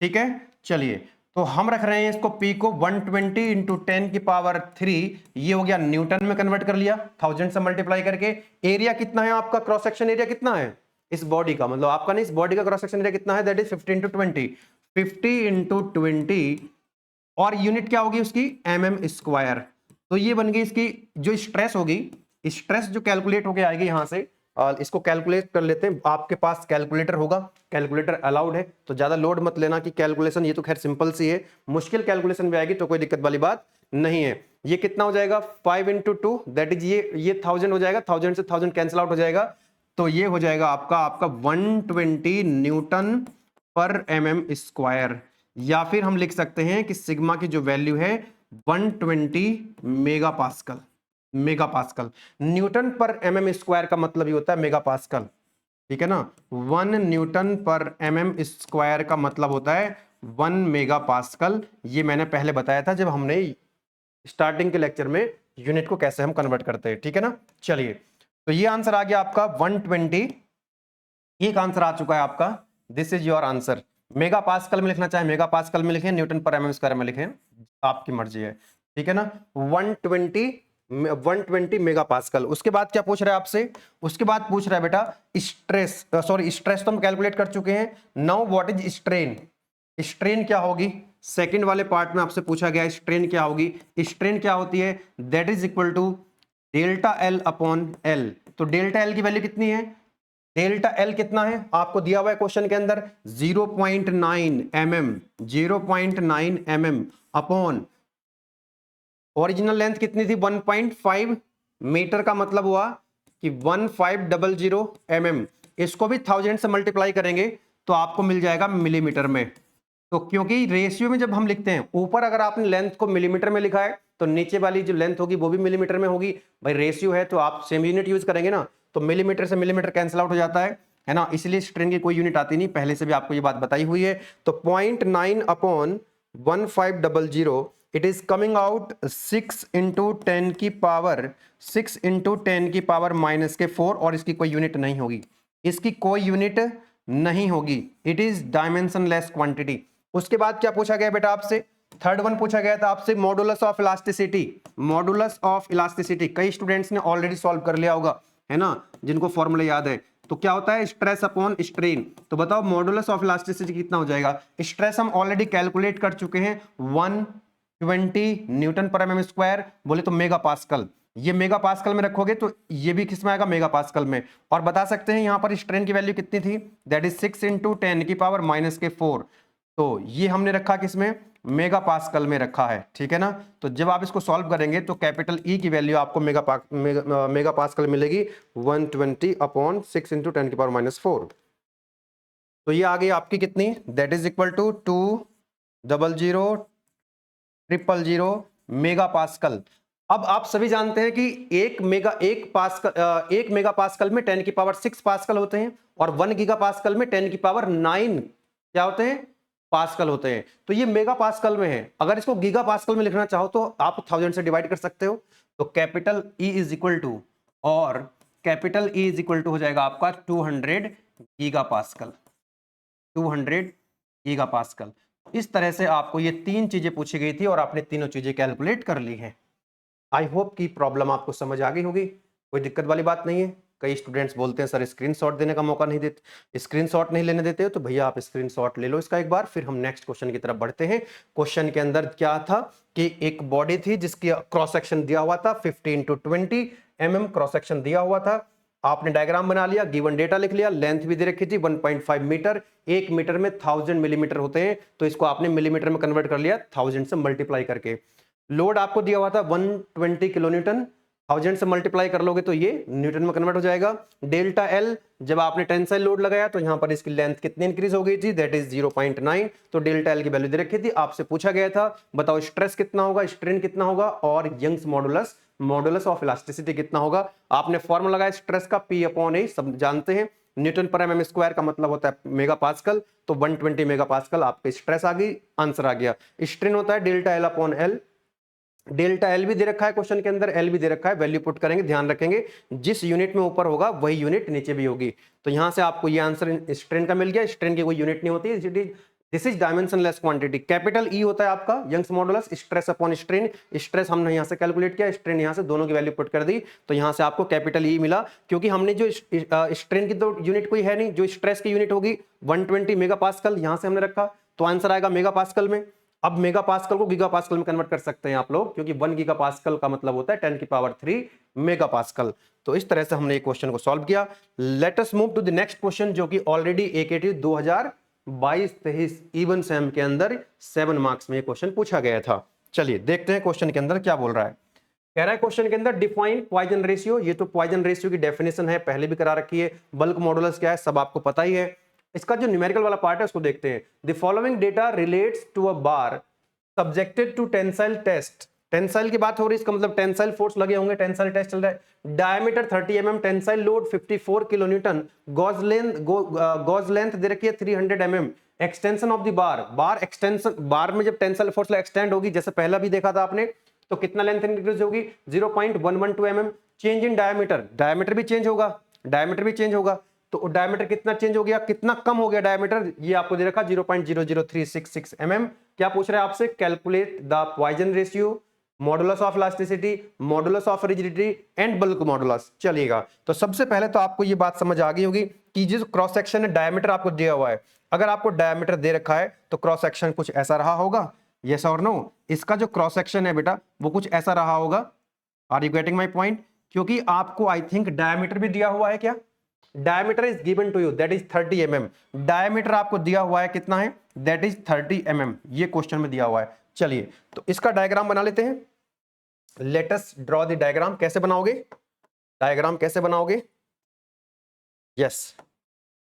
ठीक है। चलिए तो हम रख रहे हैं इसको P को 120 इंटू 10 की पावर 3, ये हो गया न्यूटन में कन्वर्ट कर लिया 1000 से मल्टीप्लाई करके। एरिया कितना है आपका, क्रॉस सेक्शन एरिया कितना है इस बॉडी का, मतलब आपका नहीं, इस बॉडी का क्रॉस सेक्शन एरिया कितना है, दैट इज 50 इंटू 20, 50 इंटू 20, और यूनिट क्या होगी उसकी mm स्क्वायर। तो ये बन गई इसकी जो स्ट्रेस होगी, स्ट्रेस जो कैलकुलेट होके आएगी यहां से, इसको कैलकुलेट कर लेते हैं। आपके पास कैलकुलेटर होगा, कैलकुलेटर अलाउड है, तो ज्यादा लोड मत लेना कि कैलकुलेशन, ये तो खैर सिंपल सी है, मुश्किल कैलकुलेशन भी आएगी तो कोई दिक्कत वाली बात नहीं है। ये कितना हो जाएगा 5 इंटू 2, दैट इज ये 1000 हो जाएगा, 1000 से 1000 कैंसिल आउट हो जाएगा, तो ये हो जाएगा आपका 120 न्यूटन पर mm स्क्वायर। या फिर हम लिख सकते हैं कि सिग्मा की जो वैल्यू है 120 mega pascal, mega pascal. Newton पर mm स्क्वायर का मतलब ही होता है मेगा पास्कल, ठीक है ना। 1 न्यूटन पर mm स्क्वायर का मतलब होता है 1 मेगा पास्कल। ये मैंने पहले बताया था जब हमने स्टार्टिंग के लेक्चर में यूनिट को कैसे हम कन्वर्ट करते हैं, ठीक है ना। चलिए तो ये आंसर आ गया आपका 120, एक आंसर आ चुका है आपका, this is your answer. Mega pascal में लिखना चाहे मेगा पास्कल में लिखें, न्यूटन पर mm स्क्वायर में लिखें, आपकी मर्जी है, ठीक है ना। 120 मेगा पास्कल। उसके बाद क्या पूछ रहा है आपसे, उसके बाद पूछ रहा है बेटा स्ट्रेस, सॉरी स्ट्रेस तो हम कैलकुलेट कर चुके हैं। Now what is strain, strain क्या होगी, सेकंड वाले पार्ट में आपसे पूछा गया स्ट्रेन क्या होगी। स्ट्रेन क्या होती है, that is equal to delta L upon L. तो डेल्टा एल की वैल्यू कितनी है, डेल्टा एल कितना है आपको दिया हुआ है क्वेश्चन के अंदर 0.9 mm, 0.9 mm upon original length कितनी थी 1.5 मीटर, का मतलब हुआ कि 1500 mm। इसको भी 1000 से मल्टीप्लाई करेंगे तो आपको मिल जाएगा मिलीमीटर में। तो क्योंकि रेशियो में जब हम लिखते हैं, ऊपर अगर आपने लेंथ को मिलीमीटर में लिखा है तो नीचे वाली जो लेंथ होगी वो भी मिलीमीटर में होगी। भाई रेशियो है तो आप सेम यूनिट यूज करेंगे ना, तो मिलीमीटर से मिलीमीटर कैंसिल आउट हो जाता है ना, इसलिए स्ट्रेन की कोई यूनिट आती नहीं, पहले से भी आपको ये बात बताई हुई है। तो 0.9 upon 1500, it is coming out 6 into 10 की पावर, 6 इंटू 10 की पावर -4, और इसकी कोई यूनिट नहीं होगी, इसकी कोई यूनिट नहीं होगी, इट इज डायमेंशनलेस क्वांटिटी। उसके बाद क्या पूछा गया बेटा आपसे, थर्ड वन पूछा गया था आपसे modulus of elasticity, modulus of elasticity कई स्टूडेंट्स ने ऑलरेडी सॉल्व कर लिया होगा, है ना, जिनको फॉर्मूला याद है। तो क्या होता है स्ट्रेस अपॉन स्ट्रेन, तो बताओ मॉडुलस ऑफ इलास्टिसिटी कितना हो जाएगा। स्ट्रेस हम ऑलरेडी कैलकुलेट कर चुके हैं 120 न्यूटन पर mm स्क्वायर, बोले तो मेगा पास्कल, ये मेगा पास्कल में रखोगे तो ये भी किस में आएगा मेगा पास्कल में। और बता सकते हैं यहां पर स्ट्रेन की वैल्यू कितनी थी, दैट इज 6 इंटू 10 की पावर -4, तो ये हमने रखा किसमें मेगा पास्कल में रखा है, ठीक है ना। तो जब आप इसको सॉल्व करेंगे तो कैपिटल ई की वैल्यू आपको मेगा पास्कल मिलेगी 120 अपॉन 6 इंटू 10 की पावर -4। तो ये आ गई आपकी कितनी, that is equal to 2000000 mega pascal. अब आप सभी जानते हैं कि एक मेगा पास्कल में 10 की पावर 6 पास्कल होते हैं, और 1 गीगा पास्कल में 10 की पावर 9 क्या होते हैं पास्कल होते हैं। तो ये मेगा पास्कल में है, अगर इसको गीगा पास्कल में लिखना चाहो तो आप 1000 से डिवाइड कर सकते हो। तो capital E is equal to, और capital E is equal to हो जाएगा आपका 200 गीगा पास्कल, 200 गीगा पास्कल। इस तरह से आपको ये तीन चीजें पूछी गई थी और आपने तीनों चीजें कैलकुलेट कर ली हैं। आई होप कि प्रॉब्लम आपको समझ आ गई होगी, कोई दिक्कत वाली बात नहीं है। कई स्टूडेंट्स बोलते हैं सर स्क्रीनशॉट देने का मौका नहीं देते, स्क्रीनशॉट नहीं लेने देते हो, तो भैया आप स्क्रीनशॉट ले लो इसका एक बार, फिर हम नेक्स्ट क्वेश्चन की तरफ बढ़ते हैं। क्वेश्चन के अंदर क्या था कि एक बॉडी थी जिसकी क्रॉस सेक्शन दिया हुआ था 15 to 20 mm क्रॉस सेक्शन दिया हुआ था। आपने डायग्राम बना लिया, गिवन डेटा लिख लिया, लेंथ भी दे रखी थी 1.5 मीटर, 1 मीटर में 1000 मिलीमीटर होते हैं, तो इसको आपने मिलीमीटर में कन्वर्ट कर लिया 1000 से मल्टीप्लाई करके। लोड आपको दिया हुआ था 120 किलो न्यूटन, 1000 से मल्टीप्लाई कर लोगे तो ये न्यूटन में कन्वर्ट हो जाएगा। डेल्टा एल, जब आपने टेंसाइल लोड लगाया तो यहां पर इसकी लेंथ कितनी इंक्रीज हो गई थी, दैट इज 0.9, तो डेल्टा एल की वैल्यू दे रखी थी। आपसे पूछा गया था बताओ स्ट्रेस कितना होगा, स्ट्रेन कितना होगा और Young's modulus, modulus of elasticity कितना होगा। आपने फॉर्मूला लगाया स्ट्रेस का P अपॉन A, सब जानते हैं, न्यूटन पर mm स्क्वायर का मतलब होता है मेगा पास्कल, तो 120 मेगा पास्कल आपके स्ट्रेस आ गई, आंसर आ गया। स्ट्रेन होता है delta L upon L, delta L भी दे रखा है क्वेश्चन के अंदर, एल भी दे रखा है, वैल्यू पुट करेंगे, ध्यान रखेंगे जिस यूनिट में ऊपर होगा वही यूनिट नीचे भी होगी। तो यहां से आपको ये आंसर स्ट्रेन का मिल गया, स्ट्रेन की कोई यूनिट नहीं होती, this is dimensionless quantity. Capital E होता है आपका Young's modulus, stress upon strain, stress हमने यहां से कैलकुलेट किया, स्ट्रेन यहां से, दोनों की वैल्यू पुट कर दी, तो यहां से आपको कैपिटल ई मिला, क्योंकि हमने जो स्ट्रेन की तो यूनिट कोई है नहीं, जो स्ट्रेस की यूनिट होगी 120 मेगा पास्कल, यहां से हमने रखा, तो आंसर आएगा मेगा पास्कल में। अब मेगा पास्कल को गीगा पास्कल में कन्वर्ट कर सकते हैं आप लोग, क्योंकि 1 गीगा पास्कल का मतलब होता है 10 की पावर 3 मेगा पास्कल। तो इस तरह से हमने ये क्वेश्चन को सॉल्व किया। Let us move to the next question, जो कि ऑलरेडी AKT 2022-23 इवन सेम के अंदर 7 मार्क्स में ये क्वेश्चन पूछा गया था। चलिए देखते हैं क्वेश्चन के अंदर क्या बोल रहा है। कह रहा है क्वेश्चन के अंदर डिफाइन पॉइजन रेशियो, ये तो पॉइजन रेशियो की डेफिनेशन है, पहले भी करा रखी है, बल्क मॉडुलस क्या है सब आपको पता ही है। इसका जो न्यूमेरिकल वाला पार्ट है उसको देखते हैं। The following data relates to a bar subjected to tensile test, tensile की बात हो रही है, इसका मतलब टेंसाइल फोर्स लगे होंगे, टेंसाइल टेस्ट चल रहा है। Diameter 30 mm, tensile load 54 kilo newton, gauge length दे रखी है 300 mm, extension of the bar, bar extension, bar में जब टेंसाइल फोर्स एक्सटेंड होगी, जैसे पहला भी देखा था आपने, तो कितना लेंथ इंक्रीज होगी 0.112 mm। Change in diameter, diameter भी चेंज होगा, डायमीटर भी चेंज होगा, तो डायमीटर कितना चेंज हो गया, कितना कम हो गया डायमीटर, ये आपको दे रखा 0.00366 mm। क्या पूछ रहा है आपसे, calculate the Poisson ratio, modulus of elasticity, modulus of rigidity and bulk modulus. चलिएगा, तो सबसे पहले तो आपको ये बात समझ आ गई होगी कि जिस क्रॉस सेक्शन है डायमीटर आपको दिया हुआ है, अगर आपको डायमीटर दे रखा है तो क्रॉस सेक्शन कुछ ऐसा रहा होगा, यस और नो। इसका जो क्रॉस सेक्शन है बेटा वो कुछ ऐसा रहा होगा, are you getting my point, क्योंकि आपको आई थिंक डायमीटर भी दिया हुआ है, क्या diameter is given to you, that is 30 mm, diameter आपको दिया हुआ है कितना है, दैट इज 30 mm, ये क्वेश्चन में दिया हुआ है। चलिए तो इसका डायग्राम बना लेते हैं, let us draw the diagram. कैसे बनाओगे डायग्राम, कैसे बनाओगे, यस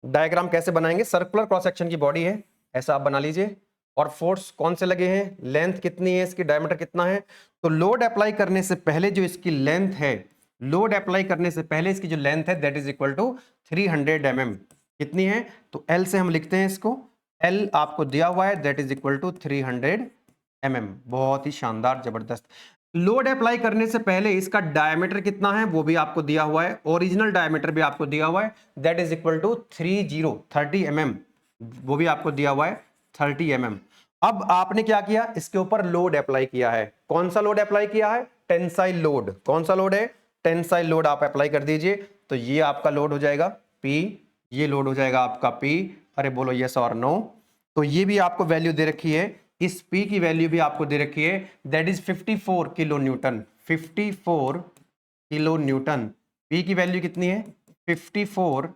डायग्राम कैसे बनाएंगे, सर्कुलर क्रॉस सेक्शन की बॉडी है, ऐसा आप बना लीजिए, और फोर्स कौन से लगे हैं, लेंथ कितनी है इसकी, डायमीटर कितना है। तो लोड अप्लाई करने से पहले जो इसकी लेंथ है, लोड अप्लाई करने से पहले इसकी जो लेंथ है that is equal to 300 mm, कितनी है, तो L से हम लिखते हैं इसको, L आपको दिया हुआ है that is equal to 300 mm, बहुत ही शानदार जबरदस्त। लोड अप्लाई करने से पहले इसका डायमीटर कितना है वो भी आपको दिया हुआ है, ओरिजिनल डायमीटर भी आपको दिया हुआ है, that is equal to 30 mm, वो भी आपको दिया हुआ है 30 mm। अब आपने क्या किया, इसके ऊपर लोड अप्लाई किया है, कौन सा लोड अप्लाई किया है, टेंसाइल लोड, कौन सा लोड है, टेंसाइल लोड आप अप्लाई कर दीजिए, तो ये आपका लोड हो जाएगा P, ये लोड हो जाएगा आपका P, अरे बोलो यस और नो। तो ये भी आपको वैल्यू दे रखी है, इस P की वैल्यू भी आपको दे रखी है, that is 54 kilo Newton, 54 kilo Newton, P की वैल्यू कितनी है 54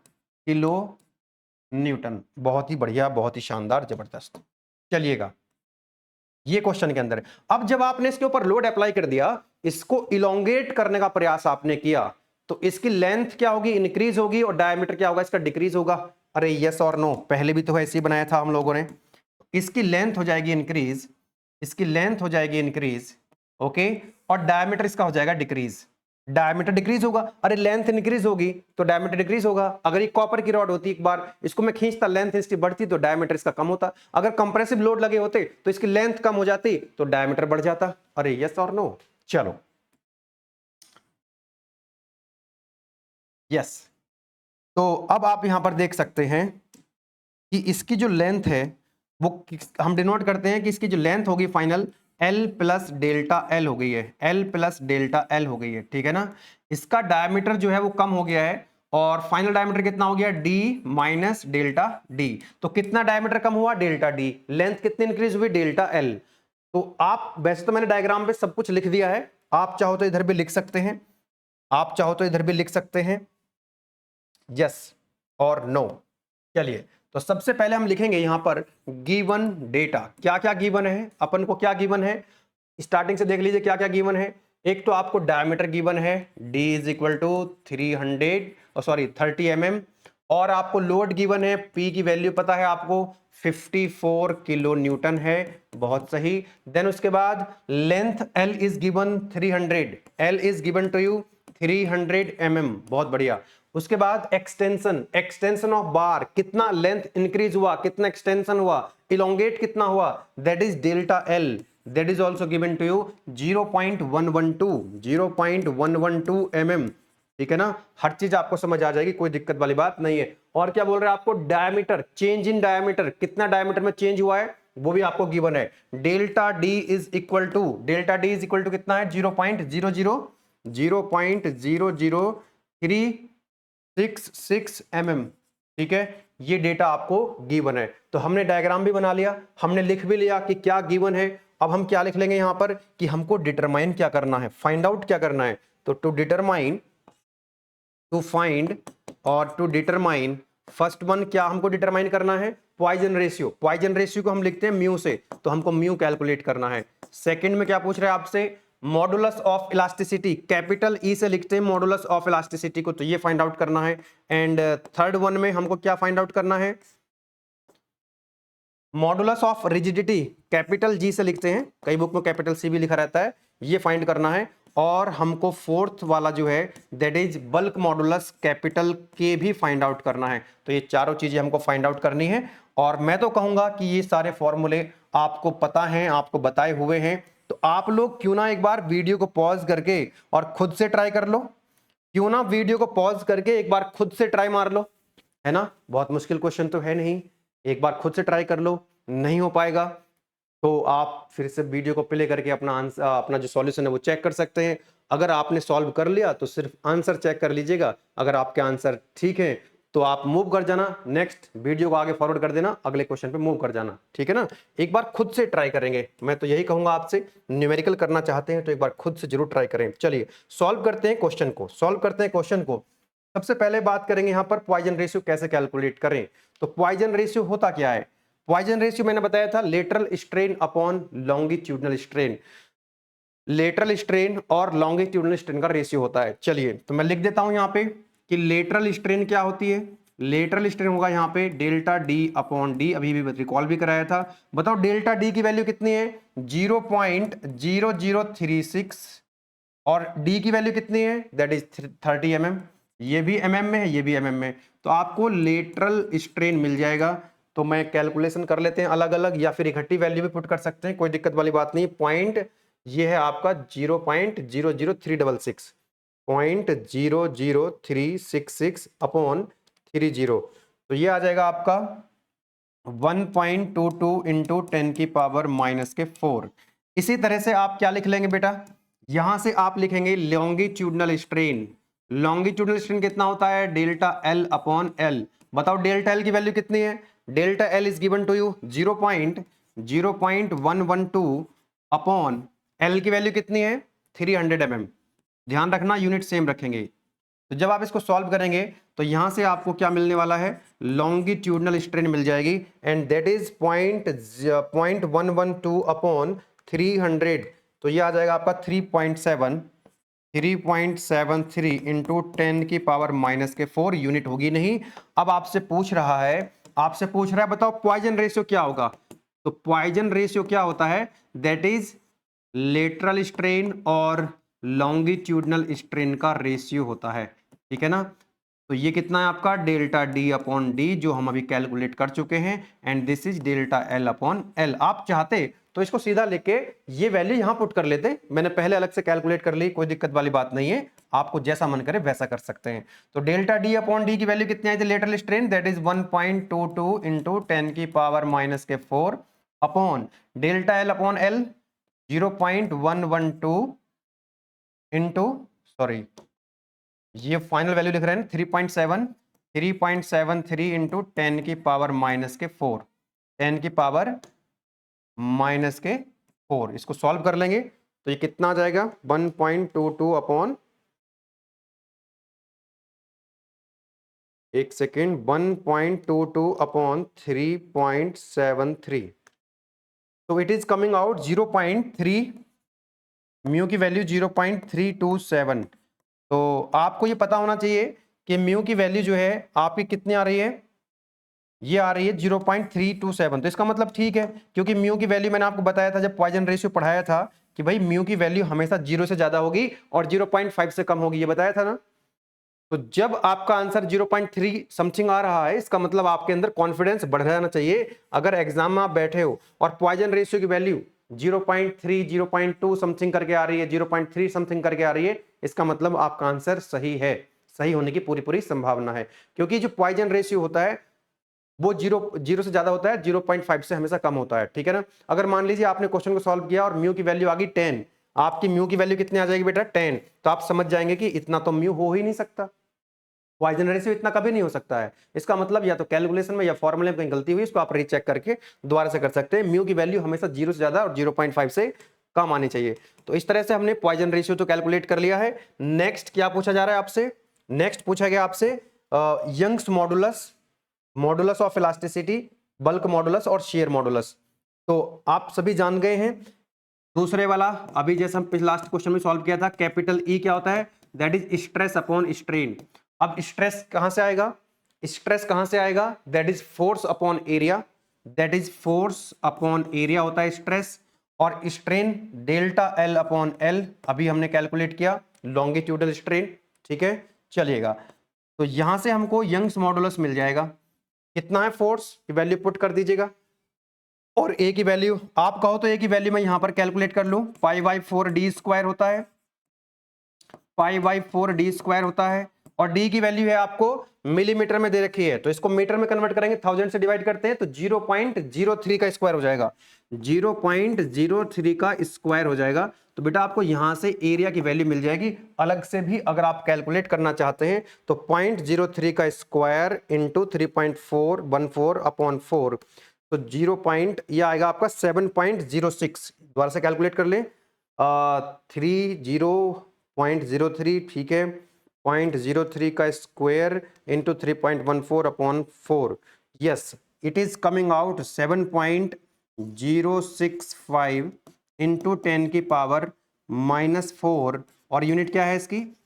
किलो न्यूटन, बहुत ही बढ़िया, बहुत ही शानदार जबरदस्त। चलिएगा ये क्वेश्चन के अंदर है। अब जब आपने इसके ऊपर लोड अप्लाई कर दिया, इसको इलोंगेट करने का प्रयास आपने किया, तो इसकी लेंथ क्या होगी, इंक्रीज होगी, और डायमीटर क्या होगा, इसका डिक्रीज होगा। अरे यस और नो, पहले भी तो ऐसे ही बनाया था हम लोगों ने। इसकी लेंथ हो जाएगी इंक्रीज, इसकी लेंथ हो जाएगी इंक्रीज, ओके, और डायमीटर इसका हो जाएगा डिक्रीज, डायमीटर डिक्रीज होगा। अरे लेंथ इंक्रीज होगी तो डायमीटर डिक्रीज होगा। अगर ये कॉपर की रॉड होती, एक बार इसको मैं खींचता, लेंथ इसकी बढ़ती तो डायमीटर इसका कम होता। अगर कंप्रेसिव लोड लगे होते तो इसकी लेंथ कम हो जाती तो डायमीटर बढ़ जाता। अरे यस और नो, चलो यस। तो अब आप यहां पर देख सकते हैं कि इसकी जो लेंथ है वो हम डिनोट करते हैं कि इसकी जो लेंथ होगी final L plus delta L हो गई है, L प्लस डेल्टा L हो गई है, ठीक है ना। इसका डायमीटर जो है वो कम हो गया है, और फाइनल डायमीटर कितना हो गया, d माइनस डेल्टा d। तो कितना डायमीटर कम हुआ, डेल्टा d। लेंथ कितनी इंक्रीज हुई, डेल्टा l। तो आप वैसे तो मैंने डायग्राम पे सब कुछ लिख दिया है, आप चाहो तो इधर भी लिख सकते हैं, आप चाहो तो इधर भी लिख सकते हैं यस और नो। चलिए, तो सबसे पहले हम लिखेंगे यहां पर गिवन डेटा। क्या क्या गिवन है, अपन को क्या गिवन है, स्टार्टिंग से देख लीजिए क्या क्या गिवन है। एक तो आपको डायमीटर गिवन है, d is equal to 30 mm, और आपको लोड गिवन है, P की वैल्यू पता है आपको 54 किलो न्यूटन है, बहुत सही। देन उसके बाद length L is given 300, L is given to you 300 mm, बहुत बढ़िया। उसके बाद एक्सटेंशन ऑफ बार, कितना लेंथ इंक्रीज हुआ, कितना एक्सटेंशन हुआ, इलोंगेट कितना हुआ, that is delta L, that is also given to you 0.112 mm। ठीक है ना, हर चीज आपको समझ आ जाएगी, कोई दिक्कत वाली बात नहीं है। और क्या बोल रहे हैं आपको, डायमीटर, चेंज इन डायमीटर, कितना डायमीटर में चेंज हुआ है वो भी आपको गिवन है। Delta D is equal to, delta D is equal to कितना है, 0.00366 mm। ठीक है, ये डेटा आपको गिवन है। तो हमने डायग्राम भी बना लिया, हमने लिख भी लिया कि क्या गिवन है। अब हम क्या लिख लेंगे यहां पर कि हमको डिटरमाइन क्या करना है, फाइंड आउट क्या करना है। तो टू डिटरमाइन, टू फाइंड और टू डिटरमाइन, फर्स्ट वन क्या हमको डिटरमाइन करना है, पॉइजन रेशियो। पॉइजन रेशियो को हम लिखते हैं म्यू से, तो हमको म्यू कैलकुलेट करना है। सेकंड में क्या पूछ रहे हैं आपसे, modulus of elasticity, capital E से लिखते हैं मॉडुलस ऑफ इलास्टिसिटी को, तो ये फाइंड आउट करना है। एंड थर्ड वन में हमको क्या फाइंड आउट करना है, modulus of rigidity, capital G से लिखते हैं, कई बुक में कैपिटल सी भी लिखा रहता है, ये फाइंड करना है। और हमको फोर्थ वाला जो है that is bulk modulus, capital के भी फाइंड आउट करना है। तो ये चारों चीजें हमको फाइंड आउट करनी है। और मैं तो कहूंगा कि ये सारे फॉर्मूले आपको पता हैं, आपको बताए हुए हैं, तो आप लोग क्यों ना एक बार वीडियो को पॉज करके और खुद से ट्राई कर लो, क्यों ना वीडियो को पॉज करके एक बार खुद से ट्राई मार लो, है ना, बहुत मुश्किल क्वेश्चन तो है नहीं, एक बार खुद से ट्राई कर लो। नहीं हो पाएगा तो आप फिर से वीडियो को प्ले करके अपना आंसर, अपना जो सॉल्यूशन है वो चेक कर सकते हैं। अगर आपने सॉल्व कर लिया तो सिर्फ आंसर चेक कर लीजिएगा, अगर आपके आंसर ठीक है तो आप मूव कर जाना, नेक्स्ट वीडियो को आगे फॉरवर्ड कर देना, अगले क्वेश्चन पे मूव कर जाना। ठीक है ना, एक बार खुद से ट्राई करेंगे, मैं तो यही कहूंगा आपसे, न्यूमेरिकल करना चाहते हैं तो एक बार खुद से जरूर ट्राई करें। चलिए सॉल्व करते हैं क्वेश्चन को, सॉल्व करते हैं क्वेश्चन को। सबसे पहले बात करेंगे यहाँ पर पॉइजन रेशियो कैसे कैलकुलेट करें। तो पॉइजन रेशियो होता क्या है, पॉइजन रेशियो मैंने बताया था lateral strain upon longitudinal strain, lateral strain और लॉन्गिट्यूडनल स्ट्रेन का रेशियो होता है। चलिए तो मैं लिख देता हूं यहां पे कि लेटरल स्ट्रेन क्या होती है, लेटरल स्ट्रेन होगा यहां पे डेल्टा डी अपॉन डी, अभी भी रिकॉल भी कराया था। बताओ डेल्टा डी की वैल्यू कितनी है, 0.0036, और डी की वैल्यू कितनी है, दैट इज 30 mm, ये भी mm में है, ये भी mm में, तो आपको लेटरल स्ट्रेन मिल जाएगा। तो मैं कैलकुलेशन कर लेते हैं अलग अलग, या फिर इकट्ठी वैल्यू भी पुट कर सकते हैं, कोई दिक्कत वाली बात नहीं। पॉइंट ये है आपका 0.00366, 0.00366 अपॉन 30, तो ये आ जाएगा आपका 1.22 इंटू 10⁻⁻⁴। इसी तरह से आप क्या लिख लेंगे बेटा, यहां से आप लिखेंगे लॉन्गिट्यूडनल स्ट्रेन। लॉन्गिट्यूडनल स्ट्रेन कितना होता है, डेल्टा एल अपॉन एल। बताओ डेल्टा एल की वैल्यू कितनी है, delta L is given to you 0.112 upon L की वैल्यू कितनी है 300 mm। ध्यान रखना यूनिट सेम रखेंगे। तो जब आप इसको सॉल्व करेंगे तो यहां से आपको क्या मिलने वाला है, लॉन्गिट्यूडनल स्ट्रेन मिल जाएगी, एंड दैट इज 0.112 अपॉन 300, तो ये आ जाएगा आपका 3.73 इंटू 10⁻⁻⁴ यूनिट होगी नहीं। अब आपसे पूछ रहा है, आपसे पूछ रहा है बताओ पॉइजन रेशियो क्या होगा। तो पॉइजन रेशियो क्या होता है, दैट इज लेटरल स्ट्रेन और लॉन्गिट्यूडनल स्ट्रेन का रेशियो होता है। ठीक है ना, तो ये कितना है आपका डेल्टा डी अपॉन डी, जो हम अभी कैलकुलेट कर चुके हैं, and this is delta L upon L. आप चाहते तो इसको सीधा लेके ये वैल्यू यहां पुट कर लेते, मैंने पहले अलग से कैलकुलेट कर ली, कोई दिक्कत वाली बात नहीं है, आपको जैसा मन करे वैसा कर सकते हैं। तो डेल्टा डी अपॉन डी की वैल्यू कितनी आई थी lateral strain, that is 1.22 into 10⁻⁻⁴ upon delta L upon L 0.112 into, sorry ये फाइनल वैल्यू लिख रहे हैं 3.73 इंटू 10 की पावर माइनस के 4, 10 की पावर माइनस के 4। इसको सॉल्व कर लेंगे तो ये कितना आ जाएगा 1.22 अपॉन, एक सेकेंड, 1.22 अपॉन 3.73। तो it is coming out 0.3, mu की वैल्यू 0.327। तो आपको ये पता होना चाहिए कि म्यू की वैल्यू जो है आपकी कितनी आ रही है, ये आ रही है 0.327। तो इसका मतलब ठीक है, क्योंकि म्यू की वैल्यू मैंने आपको बताया था जब पॉइजन रेशियो पढ़ाया था कि भाई म्यू की वैल्यू हमेशा 0 से ज्यादा होगी और 0.5 से कम होगी, ये बताया था ना। तो जब आपका आंसर 0.3 समथिंग आ रहा है, इसका मतलब आपके अंदर कॉन्फिडेंस बढ़ जाना चाहिए। अगर एग्जाम में आप बैठे हो और पॉइजन रेशियो की वैल्यू 0.3 0.2 समथिंग करके आ रही है, 0.3 समथिंग करके आ रही है, इसका मतलब आपका आंसर सही है, सही होने की पूरी पूरी संभावना है। क्योंकि जो पॉइजन रेशियो होता है वो 0 से ज्यादा होता है, 0.5 से हमेशा कम होता है, ठीक है ना। अगर मान लीजिए आपने क्वेश्चन को सॉल्व किया और म्यू की वैल्यू आ गई 10, आपकी म्यू की वैल्यू कितनी आ जाएगी बेटा 10, तो आप समझ जाएंगे कि इतना तो म्यू हो ही नहीं सकता, पॉइजन रेशियो इतना कभी नहीं हो सकता है। इसका मतलब या तो कैलकुलेशन में या फॉर्मूले में कहीं गलती हुई, इसको आप रीचेक करके दोबारा से कर सकते हैं। म्यू की वैल्यू हमेशा 0 से ज्यादा और 0.5 से कम आनी चाहिए। तो इस तरह से हमने पॉइजन रेशियो तो कैलकुलेट कर लिया है। नेक्स्ट क्या पूछा जा रहा है आपसे, नेक्स्ट पूछा गया आपसे Young's modulus, modulus of elasticity, bulk modulus और शेयर मॉडुलस। तो आप सभी जान गए हैं। दूसरे वाला अभी जैसे हम लास्ट क्वेश्चन में सॉल्व किया था, कैपिटल ई क्या होता है, that is stress upon strain. अब स्ट्रेस कहां से आएगा, स्ट्रेस कहां से आएगा, that is force upon area, that is force upon area होता है स्ट्रेस। और strain delta L upon L, अभी हमने कैलकुलेट किया लॉन्गिट्यूडल स्ट्रेन, ठीक है। चलिएगा, तो यहां से हमको यंग्स मॉडुलस मिल जाएगा, कितना है फोर्स की वैल्यू पुट कर दीजिएगा, और ए की वैल्यू आप कहो तो ए की वैल्यू मैं यहां पर कैलकुलेट कर लूं, पाई बाई 4d स्क्वायर होता है, पाई बाई 4d स्क्वायर होता है। और डी की वैल्यू है आपको मिलीमीटर में दे रखी है, तो इसको मीटर में कन्वर्ट करेंगे, 1000 से डिवाइड करते हैं तो 0.03 का स्क्वायर हो जाएगा, 0.03 का स्क्वायर हो जाएगा। तो बेटा आपको यहां से एरिया की वैल्यू मिल जाएगी। अलग से भी अगर आप कैलकुलेट करना चाहते हैं तो 0.03 का स्क्वायर इंटू 3.414 अपॉन 4, तो 0 पॉइंट ये आएगा आपका 7.06। दोबारा से कैलकुलेट कर लें, 30.03, ठीक है, 0.03 का square into 3.14 upon 4, yes it is coming out 7.065 into 10 की पावर माइनस 4। और यूनिट क्या है इसकी,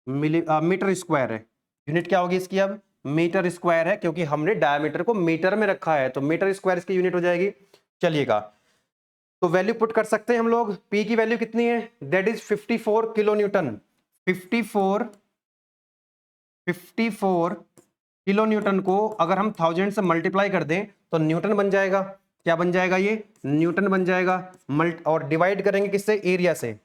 मीटर स्क्वायर है। यूनिट क्या होगी इसकी, अब मीटर स्क्वायर है, क्योंकि हमने डायमीटर को मीटर में रखा है, तो मीटर स्क्वायर इसकी यूनिट हो जाएगी। चलिएगा, तो वैल्यू पुट कर सकते हैं हम लोग। P की वैल्यू कितनी है, that is 54 kilo Newton, 54 kilo Newton को अगर हम 1000 से मल्टीप्लाई कर दें तो न्यूटन बन जाएगा। क्या बन जाएगा, ये न्यूटन बन जाएगा। और डिवाइड करेंगे किससे, एरिया से,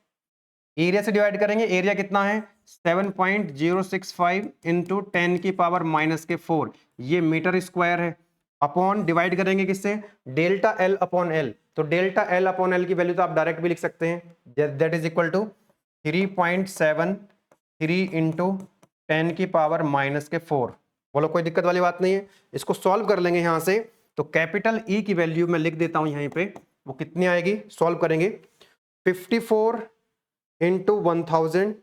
एरिया से डिवाइड करेंगे। एरिया कितना है 7.065 इंटू 10 की पावर माइनस के 4, ये मीटर स्क्वायर है। अपॉन डिवाइड करेंगे किससे, डेल्टा एल अपॉन एल, तो डेल्टा एल अपॉन एल की वैल्यू तो आप डायरेक्ट भी लिख सकते हैं, that is equal to 3.73 into 10 की पावर माइनस के 4। बोलो कोई दिक्कत वाली बात नहीं है, इसको सॉल्व कर लेंगे यहां से। तो कैपिटल ई की वैल्यू मैं लिख देता हूं यहीं पे, वो कितनी आएगी, सॉल्व करेंगे 54 इंटू 1000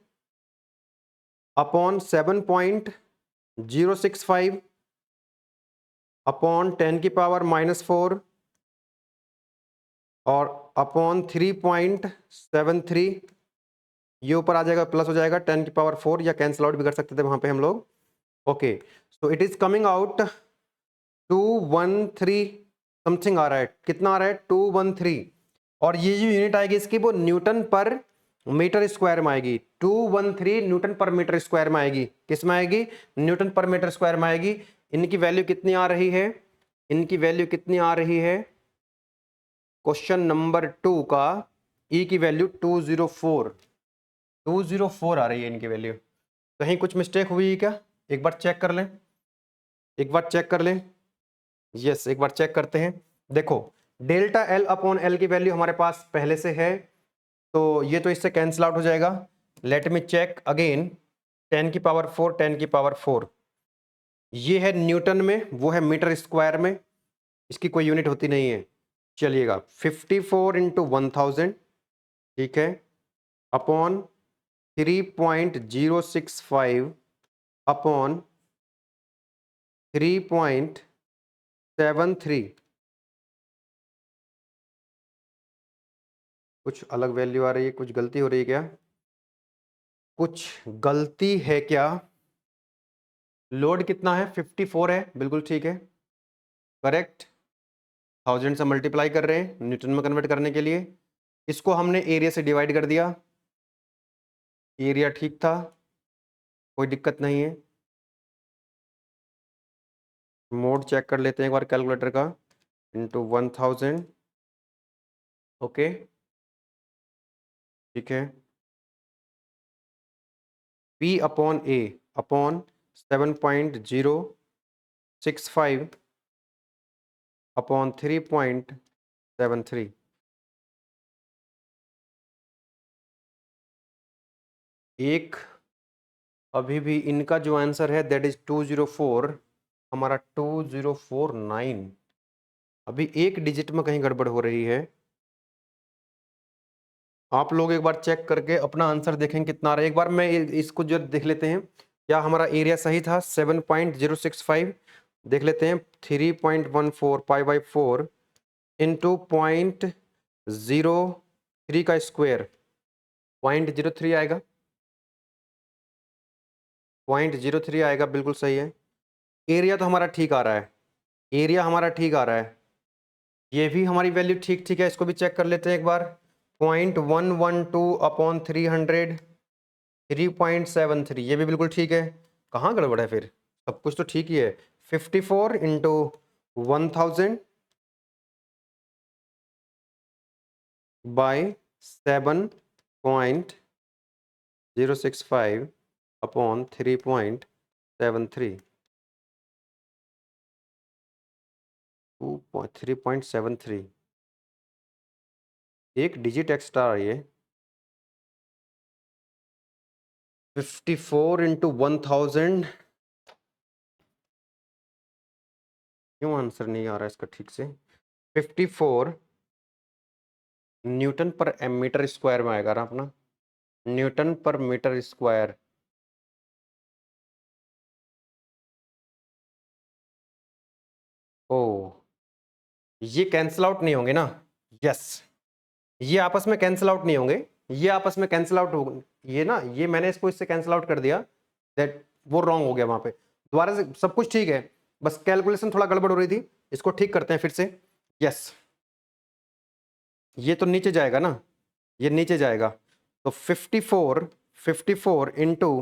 अपॉन 7.065 अपॉन 10 की पावर माइनस 4 और अपॉन 3.73, ये ऊपर आ जाएगा प्लस हो जाएगा 10 की पावर 4, या कैंसिल आउट भी कर सकते थे वहां पे हम लोग। Okay, so it is coming out 213 something आ रहा है, कितना आ रहा है 213। और ये जो यूनिट आएगी इसकी वो न्यूटन पर मीटर स्क्वायर में आएगी, 213 न्यूटन पर मीटर स्क्वायर में आएगी। किस में आएगी, न्यूटन पर मीटर स्क्वायर में आएगी। इनकी वैल्यू कितनी आ रही है, इनकी वैल्यू कितनी आ रही है, क्वेश्चन नंबर 2 का ई की वैल्यू 204 आ रही है इनकी वैल्यू। कहीं कुछ मिस्टेक हुई है क्या, एक बार चेक कर लें, एक बार चेक कर लें, यस एक बार चेक करते हैं। देखो डेल्टा एल अपॉन एल की वैल्यू हमारे पास पहले से है, तो ये तो इससे कैंसिल आउट हो जाएगा। लेट मी चेक अगेन, 10 की पावर 4, 10 की पावर 4। ये है न्यूटन में, वो है मीटर स्क्वायर में, इसकी कोई यूनिट होती नहीं है। चलिएगा 54 इंटू 1000, ठीक है, अपॉन 3.065 अपॉन 3.73। कुछ अलग वैल्यू आ रही है, कुछ गलती हो रही है क्या? कुछ गलती है क्या? लोड कितना है? 54 है, बिल्कुल ठीक है, करेक्ट। 1000 से मल्टीप्लाई कर रहे हैं न्यूटन में कन्वर्ट करने के लिए। इसको हमने एरिया से डिवाइड कर दिया, एरिया ठीक था, कोई दिक्कत नहीं है। मोड चेक कर लेते हैं एक बार कैलकुलेटर का, इंटू 1000, ओके, ठीक है। P upon A upon 7.065 upon 3.73। एक अभी भी इनका जो आंसर है दैट इज 204, हमारा 2049। अभी एक डिजिट में कहीं गड़बड़ हो रही है। आप लोग एक बार चेक करके अपना आंसर देखें कितना आ रहा है। एक बार मैं इसको जो देख लेते हैं, क्या हमारा एरिया सही था? 7.065, देख लेते हैं 3.14 पाई बाई 4 इंटू 0.03 का स्क्वायर, 0.03 आएगा, 0.03 आएगा, बिल्कुल सही है। एरिया तो हमारा ठीक आ रहा है, एरिया हमारा ठीक आ रहा है, ये भी हमारी वैल्यू ठीक ठीक है। इसको भी चेक कर लेते हैं एक बार, 0.112 अपॉन 300, 3.73, ये भी बिल्कुल ठीक है। कहाँ गड़बड़ है फिर? सब कुछ तो ठीक ही है। 54 इंटू 1000 बाई 7.065 अपॉन 3.73, 3.73, एक डिजिट एक्स्ट्रा आ रही है। 54 इंटू 1000, क्यों आंसर नहीं आ रहा है इसका ठीक से? 54 न्यूटन पर मीटर स्क्वायर में आएगा ना अपना, न्यूटन पर मीटर स्क्वायर। ओ, ये कैंसिल आउट नहीं होंगे ना? यस, ये आपस में कैंसिल आउट नहीं होंगे, ये आपस में कैंसिल आउट हो, ये ना, ये मैंने इसको इससे कैंसिल आउट कर दिया, दैट वो रॉन्ग हो गया वहां पे। दोबारा से सब कुछ ठीक है, बस कैलकुलेशन थोड़ा गड़बड़ हो रही थी, इसको ठीक करते हैं फिर से। यस, ये तो नीचे जाएगा ना, ये नीचे जाएगा, तो 54 इंटू,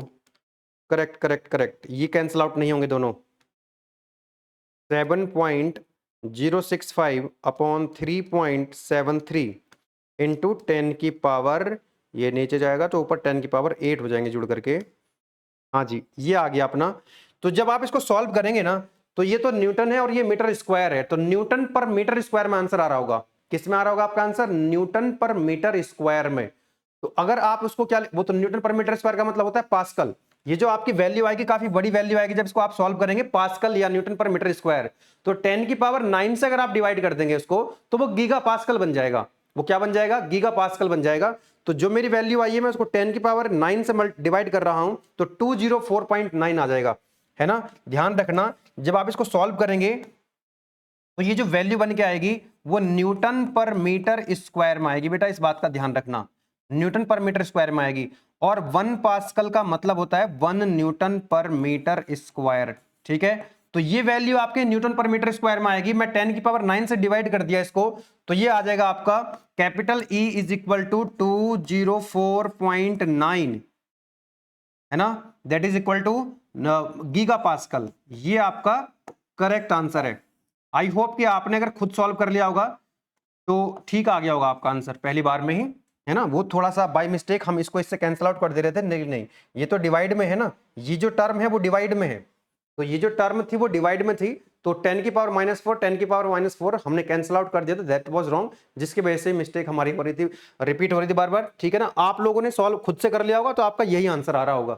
करेक्ट करेक्ट करेक्ट, ये कैंसिल आउट नहीं होंगे दोनों। 7.065 अपॉन 3.73 इंटू 10 की पावर, ये नीचे जाएगा तो ऊपर 10 की पावर 8 हो जाएंगे जुड़ करके। हाँ जी, ये आ गया अपना। तो जब आप इसको सॉल्व करेंगे ना, तो ये तो न्यूटन है और ये मीटर स्क्वायर है, तो न्यूटन पर मीटर स्क्वायर में आंसर आ रहा होगा। किस में आ रहा होगा आपका answer? Newton per metre square में। तो अगर आप उसको क्या, वो तो न्यूटन पर मीटर स्क्वायर का मतलब होता है पास्कल। ये जो आपकी वैल्यू आएगी, काफी बड़ी वैल्यू आएगी जब इसको आप सॉल्व करेंगे, पास्कल या न्यूटन पर मीटर स्क्वायर। तो 10 की पावर 9 से अगर आप डिवाइड कर देंगे उसको, तो वो गीगा पास्कल बन जाएगा। वो क्या बन जाएगा? गीगा पास्कल बन जाएगा। तो जो मेरी वैल्यू आई है, मैं उसको 10 की पावर 9 से डिवाइड कर रहा हूं, तो 204.9 आ जाएगा, है ना। ध्यान रखना, जब आप इसको सॉल्व करेंगे तो ये जो वैल्यू बन के आएगी वो न्यूटन पर मीटर स्क्वायर में आएगी। बेटा इस बात का ध्यान रखना, न्यूटन पर मीटर स्क्वायर में आएगी। और 1 पास्कल का मतलब होता है 1 न्यूटन पर मीटर स्क्वायर, ठीक है। तो ये वैल्यू आपके न्यूटन पर मीटर स्क्वायर में आएगी। मैं 10 की पावर 9 से डिवाइड कर दिया इसको, तो ये आ जाएगा आपका capital E is equal to 204.9, है ना, that is equal to giga pascal. ये आपका करेक्ट आंसर है। आई होप कि आपने अगर खुद सॉल्व कर लिया होगा तो ठीक आ गया होगा आपका आंसर पहली बार में ही, है ना। वो थोड़ा सा बाय मिस्टेक हम इसको इससे कैंसिल आउट कर दे रहे थे, नहीं नहीं, ये तो डिवाइड में है ना, ये जो टर्म है वो डिवाइड में है, तो ये जो टर्म थी वो डिवाइड में थी, तो 10 की पावर -4, 10 की पावर -4 हमने कैंसिल आउट कर दिया, तो दैट वाज रॉन्ग, जिसकी वजह से मिस्टेक हमारी हो रही थी, रिपीट हो रही थी बार बार, ठीक है ना। आप लोगों ने सॉल्व खुद से कर लिया होगा तो आपका यही आंसर आ रहा होगा।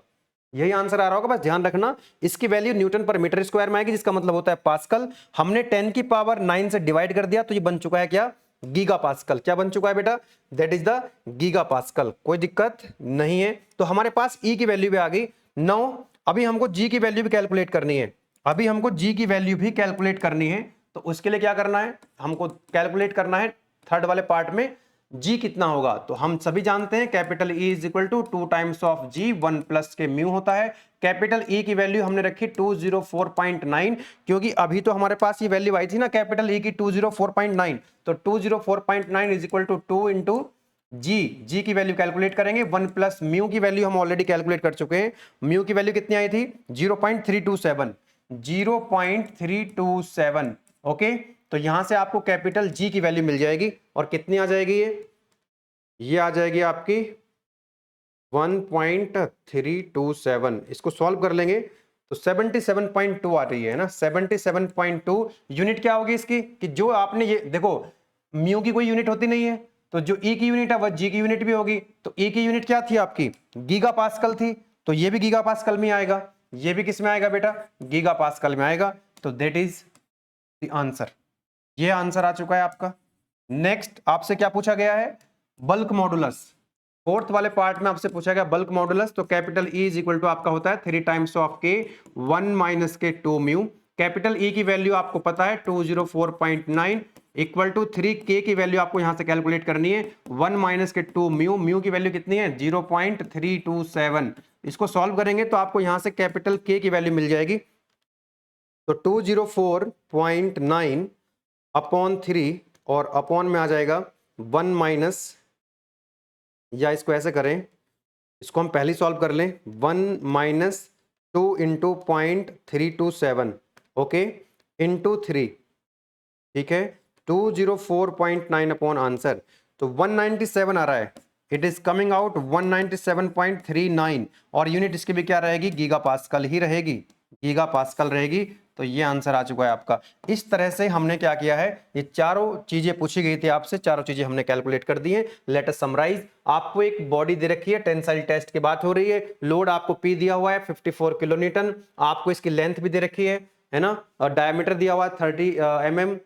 यही आंसर आ रहा होगा, बस ध्यान रखना इसकी value Newton per metre square में आएगी, जिसका मतलब होता है पास्कल। हमने 10 की पावर 9 से डिवाइड कर दिया तो ये बन चुका है क्या, गीगा पास्कल। क्या बन चुका है बेटा, that is the giga pascal. कोई दिक्कत नहीं है। तो हमारे पास ई की वैल्यू भी आ गई। नाउ अभी हमको जी की वैल्यू भी कैलकुलेट करनी है। अभी हमको जी की वैल्यू भी कैलकुलेट करनी है। तो उसके लिए क्या करना है, हमको कैलकुलेट करना है थर्ड वाले पार्ट में जी कितना होगा। तो हम सभी जानते हैं capital E is equal to 2 times of G, 1 plus के म्यू होता है। कैपिटल ई की वैल्यू हमने रखी 204.9, क्योंकि अभी तो हमारे पास ये वैल्यू आई थी ना कैपिटल ई की 204.9, तो 204.9 इज इक्वल टू 2 इंटू जी। जी की वैल्यू कैलकुलेट करेंगे, 1 प्लस म्यू की वैल्यू हम ऑलरेडी कैलकुलेट कर चुके हैं। म्यू की वैल्यू कितनी आई थी, 0.327, 0.327। ओके, तो यहां से आपको कैपिटल जी की वैल्यू मिल जाएगी। और कितनी आ जाएगी, ये आ जाएगी आपकी 1.327। इसको सॉल्व कर लेंगे तो 77.2 आ रही है ना, 77.2 यूनिट क्या होगी इसकी, कि जो आपने ये देखो म्यू की कोई यूनिट होती नहीं है, तो जो ई की यूनिट है वह जी की यूनिट भी होगी। तो ई की यूनिट क्या थी आपकी, गीगा पास्कल थी, तो ये भी गीगा पास्कल में आएगा। ये भी किस में आएगा बेटा, गीगा पास्कल में आएगा। तो दैट इज द आंसर। ये आंसर आ चुका है आपका। नेक्स्ट आपसे क्या पूछा गया है, बल्क मॉडुलस। फोर्थ वाले पार्ट में आपसे पूछा गया बल्क मॉडुलस। तो capital E is equal to आपका होता है 3 टाइम्स ऑफ के 1 माइनस के 2 म्यू। कैपिटल ई की वैल्यू आपको पता है 204.9 इक्वल टू 3 के की वैल्यू आपको यहां से कैलकुलेट करनी है, 1 माइनस के 2 म्यू। म्यू की वैल्यू कितनी है, 0.327। इसको सॉल्व करेंगे तो आपको यहां से कैपिटल के की वैल्यू मिल जाएगी। तो 204.9 अपॉन 3 और अपॉन में आ जाएगा 1 माइनस, या इसको ऐसे करें, इसको हम पहले सॉल्व कर लें, 1 माइनस 2 इंटू 0.327, ओके, इंटू 3, ठीक है, 204.9 अपॉन आंसर। तो 197 आ रहा है, इट इज कमिंग आउट 197.39। और यूनिट इसकी भी क्या रहेगी, गीगा पास्कल ही रहेगी, गीगा पास्कल रहेगी। तो ये आंसर आ चुका है आपका। इस तरह से हमने क्या किया है, ये चारों चीजें पूछी गई थी आपसे, चारों चीजें हमने कैलकुलेट कर दी हैं। Let us summarise. आपको एक बॉडी दे रखी है, टेंसाइल टेस्ट की बात हो रही है, लोड आपको पी दिया हुआ है 54 किलो न्यूटन, आपको इसकी लेंथ भी दे रखी है ना, और डायमीटर दिया हुआ है 30 mm,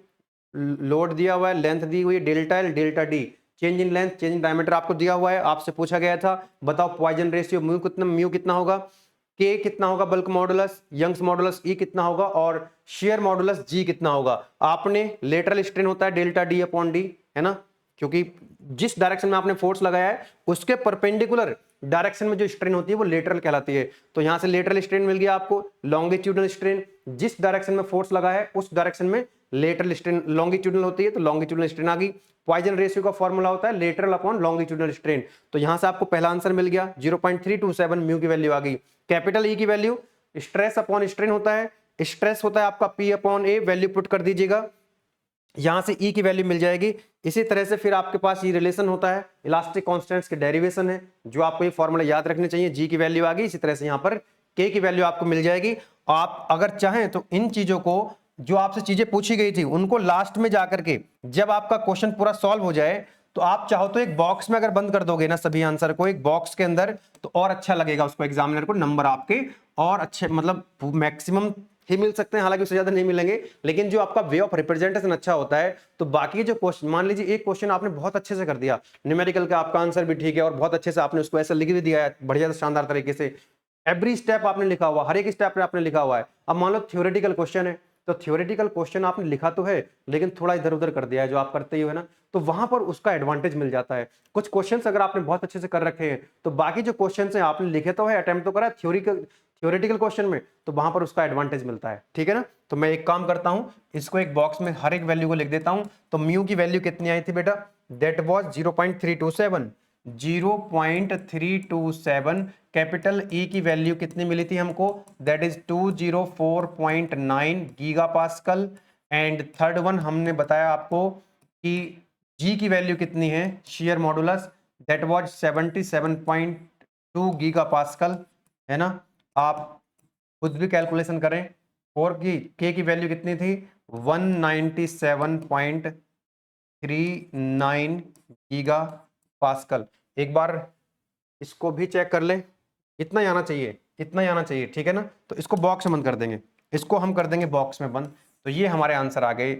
लोड दिया हुआ है, लेंथ दी हुई है delta L delta D, change in length change in diameter आपको दिया हुआ है। आपसे पूछा गया था बताओ पॉइजन रेशियो म्यू कितना होगा, के कितना होगा, बल्क मॉडुलस, यंग्स मॉडुलस ई कितना होगा, और शेयर मॉडुलस जी कितना होगा। आपने लेटरल स्ट्रेन होता है डेल्टा डी अपॉन डी, है ना, क्योंकि जिस डायरेक्शन में आपने फोर्स लगाया है उसके परपेंडिकुलर डायरेक्शन में जो स्ट्रेन होती है वो लेटरल कहलाती है। तो यहां से लेटरल स्ट्रेन मिल गया आपको, लॉन्गिट्यूडनल स्ट्रेन, जिस डायरेक्शन में फोर्स लगा है उस डायरेक्शन में लेटरल स्ट्रेन लॉन्गिट्यूडनल होती है, तो लॉन्गिट्यूडनल स्ट्रेन आ गई। पॉइजन रेशियो का फॉर्मूला होता है लेटरल अपॉन लॉन्गिट्यूडनल स्ट्रेन। तो यहां से आपको पहला आंसर मिल गया, 0.327 म्यू की वैल्यू आ गई। कैपिटल ई की वैल्यू स्ट्रेस अपॉन स्ट्रेन होता है, स्ट्रेस होता है आपका पी अपॉन ए, वैल्यू पुट कर दीजिएगा, यहां से ई की वैल्यू मिल जाएगी। इसी तरह से फिर आपके पास ये रिलेशन होता है, इलास्टिक कांस्टेंट्स के डेरिवेशन है, जो आपको ये फॉर्मूला याद रखने चाहिए। जी की वैल्यू आ गई, इसी तरह से यहां पर के की वैल्यू आपको मिल जाएगी। आप अगर चाहें तो इन चीजों को, जो आपसे चीजें पूछी गई थी उनको लास्ट में जाकर के जब आपका क्वेश्चन पूरा सॉल्व हो जाए, तो आप चाहो तो एक बॉक्स में अगर बंद कर दोगे ना सभी आंसर को एक बॉक्स के अंदर, तो और अच्छा लगेगा उसको एग्जामिनर को, नंबर आपके और अच्छे मतलब मैक्सिमम ही मिल सकते हैं, हालांकि उससे ज्यादा नहीं मिलेंगे। लेकिन जो आपका वे ऑफ रिप्रेजेंटेशन अच्छा होता है, तो बाकी जो क्वेश्चन, मान लीजिए एक क्वेश्चन आपने बहुत अच्छे से कर दिया, न्यूमेरिकल का आपका आंसर भी ठीक है और बहुत अच्छे से आपने उसको ऐसा लिख भी दिया है बढ़िया से शानदार तरीके से, एवरी स्टेप आपने लिखा हुआ, हर एक स्टेप पे आपने लिखा हुआ है। अब मान लो थ्योरेटिकल क्वेश्चन है, तो थ्योरेटिकल क्वेश्चन आपने लिखा तो है लेकिन थोड़ा इधर उधर कर दिया है, जो आप करते ही हो, है ना, तो वहां पर उसका एडवांटेज मिल जाता है। कुछ क्वेश्चंस अगर आपने बहुत अच्छे से कर रखे हैं, तो बाकी जो क्वेश्चंस हैं आपने लिखे तो है, अटेम्प्ट तो करा है थ्योरेटिकल क्वेश्चन में, तो वहां पर उसका एडवांटेज मिलता है। ठीक है ना, तो मैं एक काम करता हूं, इसको एक बॉक्स में हर एक वैल्यू को लिख देता हूं। तो म्यू की वैल्यू कितनी आई थी बेटा, दैट वाज 0.327, 0.327। कैपिटल ई की वैल्यू कितनी मिली थी हमको, that is 204.9 giga pascal. And third one हमने बताया आपको कि जी की वैल्यू कितनी है, share modulus, that was 77.2 giga pascal, है ना। आप खुद भी कैलकुलेशन करें। और की के की वैल्यू कितनी थी, 197.39 गीगा पास्कल। एक बार इसको भी चेक कर लें, इतना ही आना चाहिए। इतना ही आना चाहिए, ठीक है ना। तो इसको बॉक्स में बंद कर देंगे, इसको हम कर देंगे बॉक्स में बंद, तो ये हमारे आंसर आ गए,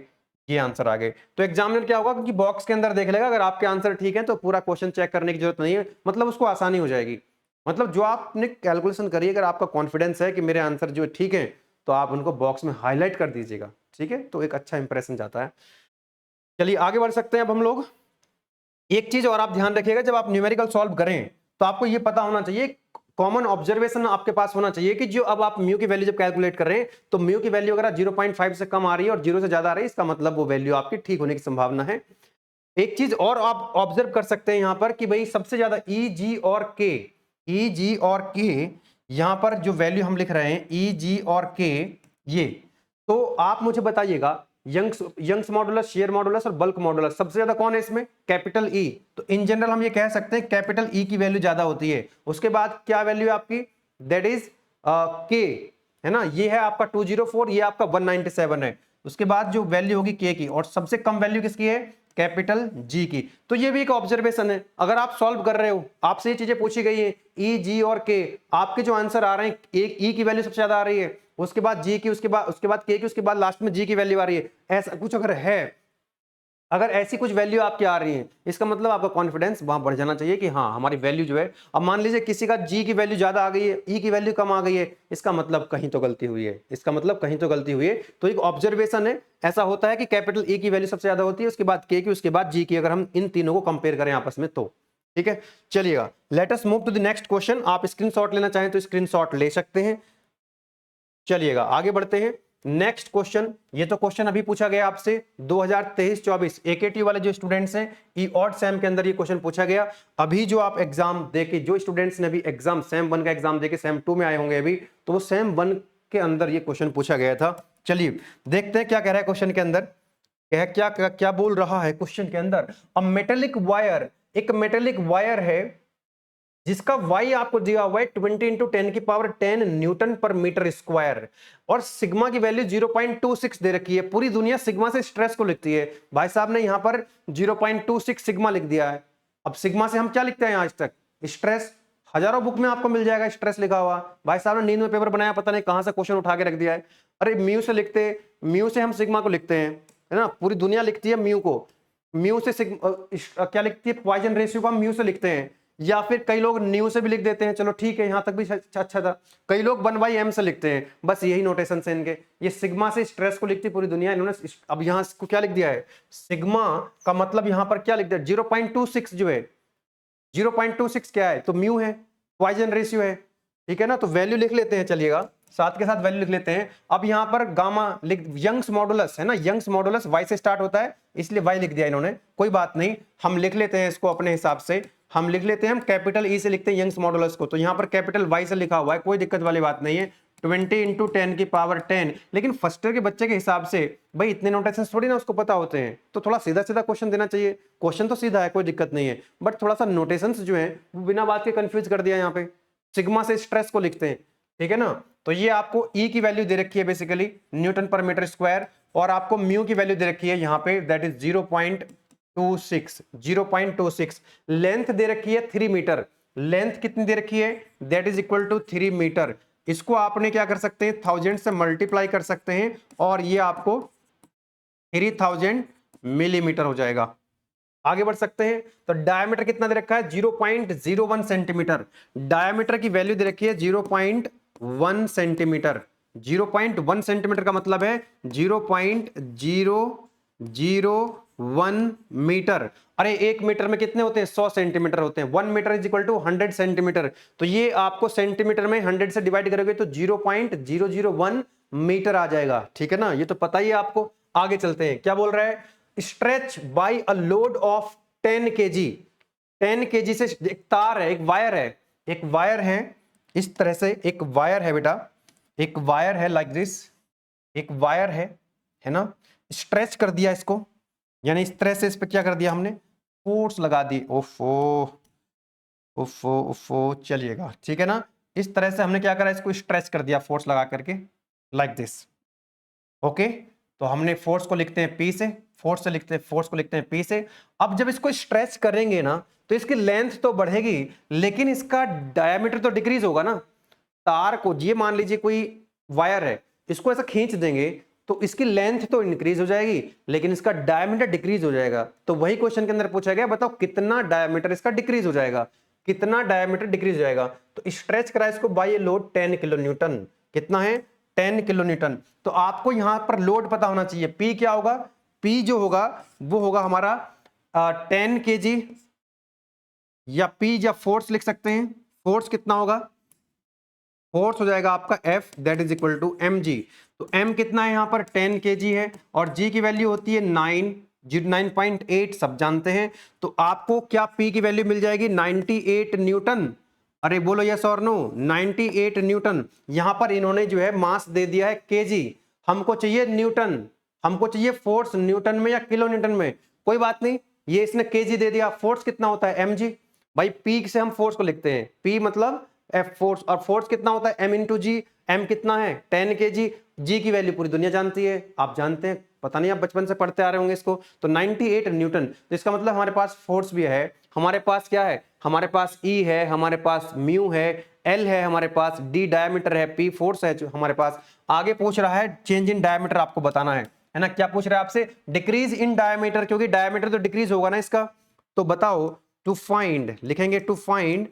ये आंसर आ गए। तो एग्जामिनर क्या होगा, क्योंकि बॉक्स के अंदर देख लेगा, अगर आपके आंसर ठीक है तो पूरा क्वेश्चन चेक करने की जरूरत नहीं है, मतलब उसको आसानी हो जाएगी। मतलब जो आपने कैलकुलेशन करी, अगर आपका कॉन्फिडेंस है कि मेरे आंसर जो ठीक है, तो आप उनको बॉक्स में हाईलाइट कर दीजिएगा, ठीक है, तो एक अच्छा इंप्रेशन जाता है। चलिए आगे बढ़ सकते हैं अब हम लोग। एक चीज और आप ध्यान रखिएगा, जब आप न्यूमेरिकल सॉल्व करें तो आपको ये पता होना चाहिए, कॉमन ऑब्जर्वेशन आपके पास होना चाहिए कि जो अब आप म्यू की वैल्यू जब कैलकुलेट कर रहे हैं, तो म्यू की वैल्यू अगर 0.5 से कम आ रही है और 0 से ज्यादा आ रही है, इसका मतलब वो वैल्यू आपकी ठीक होने की संभावना है। एक चीज और आप ऑब्जर्व कर सकते हैं यहां पर कि भाई सबसे ज्यादा ई जी और के, ई जी और के, यहां पर जो वैल्यू हम लिख रहे हैं ई जी और के, ये, तो आप मुझे बताइएगा यंग्स मॉडुलस, शेयर मॉडुलस और बल्क मॉडुलस सबसे ज्यादा कौन है इसमें, कैपिटल ई। तो इन जनरल हम ये कह सकते हैं कैपिटल ई की वैल्यू ज्यादा होती है। उसके बाद क्या वैल्यू है आपकी, दैट इज के, है ना, ये है आपका 204, ये आपका 197 है। उसके बाद जो वैल्यू होगी के की, और सबसे कम वैल्यू किसकी है, कैपिटल जी की। तो ये भी एक ऑब्जर्वेशन है, अगर आप सॉल्व कर रहे हो, आपसे ये चीजें पूछी गई है, ई जी और के, आपके जो आंसर आ रहे हैं, एक ई की वैल्यू सबसे ज्यादा आ रही है, उसके बाद जी की, उसके बाद के की, उसके बाद लास्ट में जी की वैल्यू आ रही है, ऐसा कुछ अगर है, अगर ऐसी कुछ वैल्यू आपकी आ रही है, इसका मतलब आपका कॉन्फिडेंस वहां बढ़ जाना चाहिए कि हाँ हमारी वैल्यू जो है, अब मान लीजिए किसी का जी की वैल्यू ज्यादा आ गई है, ई की वैल्यू कम आ गई है, इसका मतलब कहीं तो गलती हुई है, इसका मतलब कहीं तो गलती हुई है। तो एक ऑब्जर्वेशन है, ऐसा होता है कि कैपिटल ई की वैल्यू सबसे ज्यादा होती है, उसके बाद के की, उसके बाद जी की, अगर हम इन तीनों को कंपेयर करें आपस में तो, ठीक है। चलिएगा, let us move to the next question. आप स्क्रीनशॉट लेना चाहें तो स्क्रीनशॉट ले सकते हैं। चलिएगा आगे बढ़ते हैं। नेक्स्ट क्वेश्चन, ये तो क्वेश्चन अभी पूछा गया आपसे 2023-24 एकेटी वाले जो स्टूडेंट्स हैं, ई ऑड सैम के अंदर ये क्वेश्चन पूछा गया। अभी जो आप एग्जाम देके, जो स्टूडेंट्स ने अभी एग्जाम सैम 1 का एग्जाम देके सैम 2 में आए होंगे अभी, तो वो सैम 1 के अंदर ये क्वेश्चन पूछा गया था। चलिए देखते हैं क्या कह रहा है क्वेश्चन के अंदर, क्या बोल रहा है क्वेश्चन के अंदर। अ मेटेलिक वायर, एक मेटेलिक वायर है जिसका y आपको दिया हुआ है 20 इंटू 10 की power 10 Newton per metre square, और सिग्मा की वैल्यू 0.26 दे रखी है। पूरी दुनिया सिग्मा से स्ट्रेस को लिखती है, भाई साहब ने यहां पर 0.26 सिग्मा लिख दिया है। अब सिग्मा से हम क्या लिखते हैं आज तक, स्ट्रेस। हजारों बुक में आपको मिल जाएगा स्ट्रेस लिखा हुआ, भाई साहब ने नींद में पेपर बनाया, पता नहीं कहां से क्वेश्चन उठा के रख दिया है। अरे म्यू से लिखते, म्यू से हम सिग्मा को लिखते हैं, है ना, पूरी दुनिया लिखती है म्यू को, म्यू से क्या लिखती है, पॉइजन रेशियो को हम म्यू से लिखते हैं, या फिर कई लोग न्यू से भी लिख देते हैं, चलो ठीक है यहां तक भी अच्छा था। कई लोग 1/m से लिखते हैं, बस यही नोटेशन से इनके। ये सिग्मा से स्ट्रेस को लिखती पूरी दुनिया, इन्होंने अब यहां को क्या लिख दिया है, सिग्मा का मतलब यहां पर क्या लिख दिया, 0.26 जो है, 0.26 क्या है, तो म्यू है, पॉइजन रेशियो है, ठीक है ना। तो वैल्यू लिख लेते हैं, चलिएगा साथ के साथ वैल्यू लिख लेते हैं। अब यहां पर गामा लिख, यंग्स मॉडुलस है ना, यंग्स मॉडुलस वाई से स्टार्ट होता है, इसलिए वाई लिख दिया इन्होंने, कोई बात नहीं, हम लिख लेते हैं इसको अपने हिसाब से। हम लिख लेते हैं, हम कैपिटल ई से लिखते हैं यंग्स मॉडुलस को, तो यहां पर कैपिटल वाई से लिखा हुआ है, कोई दिक्कत वाली बात नहीं है, 20 इंटू 10 की पावर 10। लेकिन फर्स्ट ईयर के बच्चे के हिसाब से भाई इतने नोटेशन थोड़ी ना उसको पता होते हैं, तो थोड़ा सीधा सीधा क्वेश्चन देना चाहिए। क्वेश्चन तो सीधा है, कोई दिक्कत नहीं है, बट थोड़ा सा नोटेशंस जो है वो बिना बात के कंफ्यूज कर दिया। यहाँ पे सिग्मा से स्ट्रेस को लिखते हैं, ठीक है ना। तो ये आपको ई की वैल्यू दे रखी है basically Newton per metre square, और आपको म्यू की वैल्यू दे रखी है यहाँ पे, दैट इज 0.26। लेंथ दे रखी है 3 मीटर, लेंथ कितनी दे रखी है, that is equal to 3 metre. इसको आपने क्या कर सकते हैं, 1000 से मल्टीप्लाई कर सकते हैं, और ये आपको 3000 मिलीमीटर हो जाएगा। आगे बढ़ सकते हैं, तो डायमीटर कितना दे रखा है, 0.01 सेंटीमीटर। डायमीटर की वैल्यू दे रखी है 0.1 सेंटीमीटर। 0.1 सेंटीमीटर का मतलब है 0.001 मीटर। अरे 1 मीटर में कितने होते हैं, 100 सेंटीमीटर होते हैं। 1 metre is equal to 100 centimetre. तो ये आपको सेंटीमीटर में 100 से डिवाइड करोगे तो 0.001 मीटर आ जाएगा, ठीक है ना, ये तो पता ही है आपको। आगे चलते हैं, क्या बोल रहा है, stretch by a load of 10 kg। 10 kg से एक तार है, एक वायर है, एक वायर है, इस तरह से एक वायर है बेटा, एक वायर है लाइक दिस, एक वायर है ना, स्ट्रेच कर दिया इसको, यानी इस तरह से इस पे क्या कर दिया हमने, फोर्स लगा दी। ओफो ओफो ओफो, चलिएगा ठीक है ना, इस तरह से हमने क्या करा, इसको स्ट्रेच कर दिया फोर्स लगा करके, लाइक दिस। ओके, तो हमने फोर्स को लिखते हैं पी से, फोर्स को लिखते हैं पी से। अब जब इसको स्ट्रेच करेंगे ना, तो इसकी लेंथ तो बढ़ेगी, लेकिन इसका डायमीटर तो डिक्रीज होगा ना। तार को, ये मान लीजिए कोई वायर है, इसको ऐसा खींच देंगे तो इसकी लेंथ तो इंक्रीज हो जाएगी लेकिन इसका डायमीटर डिक्रीज हो जाएगा। तो वही क्वेश्चन के अंदर पूछा गया, बताओ कितना डायमीटर इसका डिक्रीज हो जाएगा, कितना डायमीटर डिक्रीज हो जाएगा। तो स्ट्रेच करा इसको बाय लोड 10 किलो न्यूटन। कितना है? 10 किलो न्यूटन। तो आपको यहां पर लोड पता होना चाहिए, पी क्या होगा, पी जो होगा वो होगा हमारा 10 केजी, या पी या फोर्स लिख सकते हैं। फोर्स कितना होगा, फोर्स हो जाएगा आपका F that is equal to mg। तो m कितना है यहाँ पर 10 kg है और g की वैल्यू होती है 9.8 सब जानते हैं। तो आपको क्या p की वैल्यू मिल जाएगी 98 न्यूटन। अरे बोलो यस और नो, 98 न्यूटन। यहां पर इन्होंने जो है मास दे दिया है केजी, हमको चाहिए न्यूटन, हमको चाहिए फोर्स न्यूटन में या किलो न्यूटन में, कोई बात नहीं, ये इसने केजी दे दिया। फोर्स कितना होता है mg, भाई पी से हम फोर्स को लिखते हैं, पी मतलब एफ फोर्स, और फोर्स कितना होता है एम इंटू जी। एम कितना है 10 kg, जी की वैल्यू पूरी दुनिया जानती है, आप जानते हैं, पता नहीं आप बचपन से पढ़ते आ रहे होंगे इसको। तो 98 न्यूटन, तो इसका मतलब हमारे पास फोर्स भी है, हमारे पास क्या है, हमारे पास ई है, हमारे पास म्यू है, एल है, हमारे पास डी डायमीटर है, पी फोर्स है जो हमारे पास। आगे पूछ रहा है चेंज इन डायमीटर आपको बताना है ना। क्या पूछ रहा है आपसे, डिक्रीज इन डायमीटर, क्योंकि डायमीटर तो डिक्रीज होगा ना इसका। तो बताओ टू फाइंड, लिखेंगे to find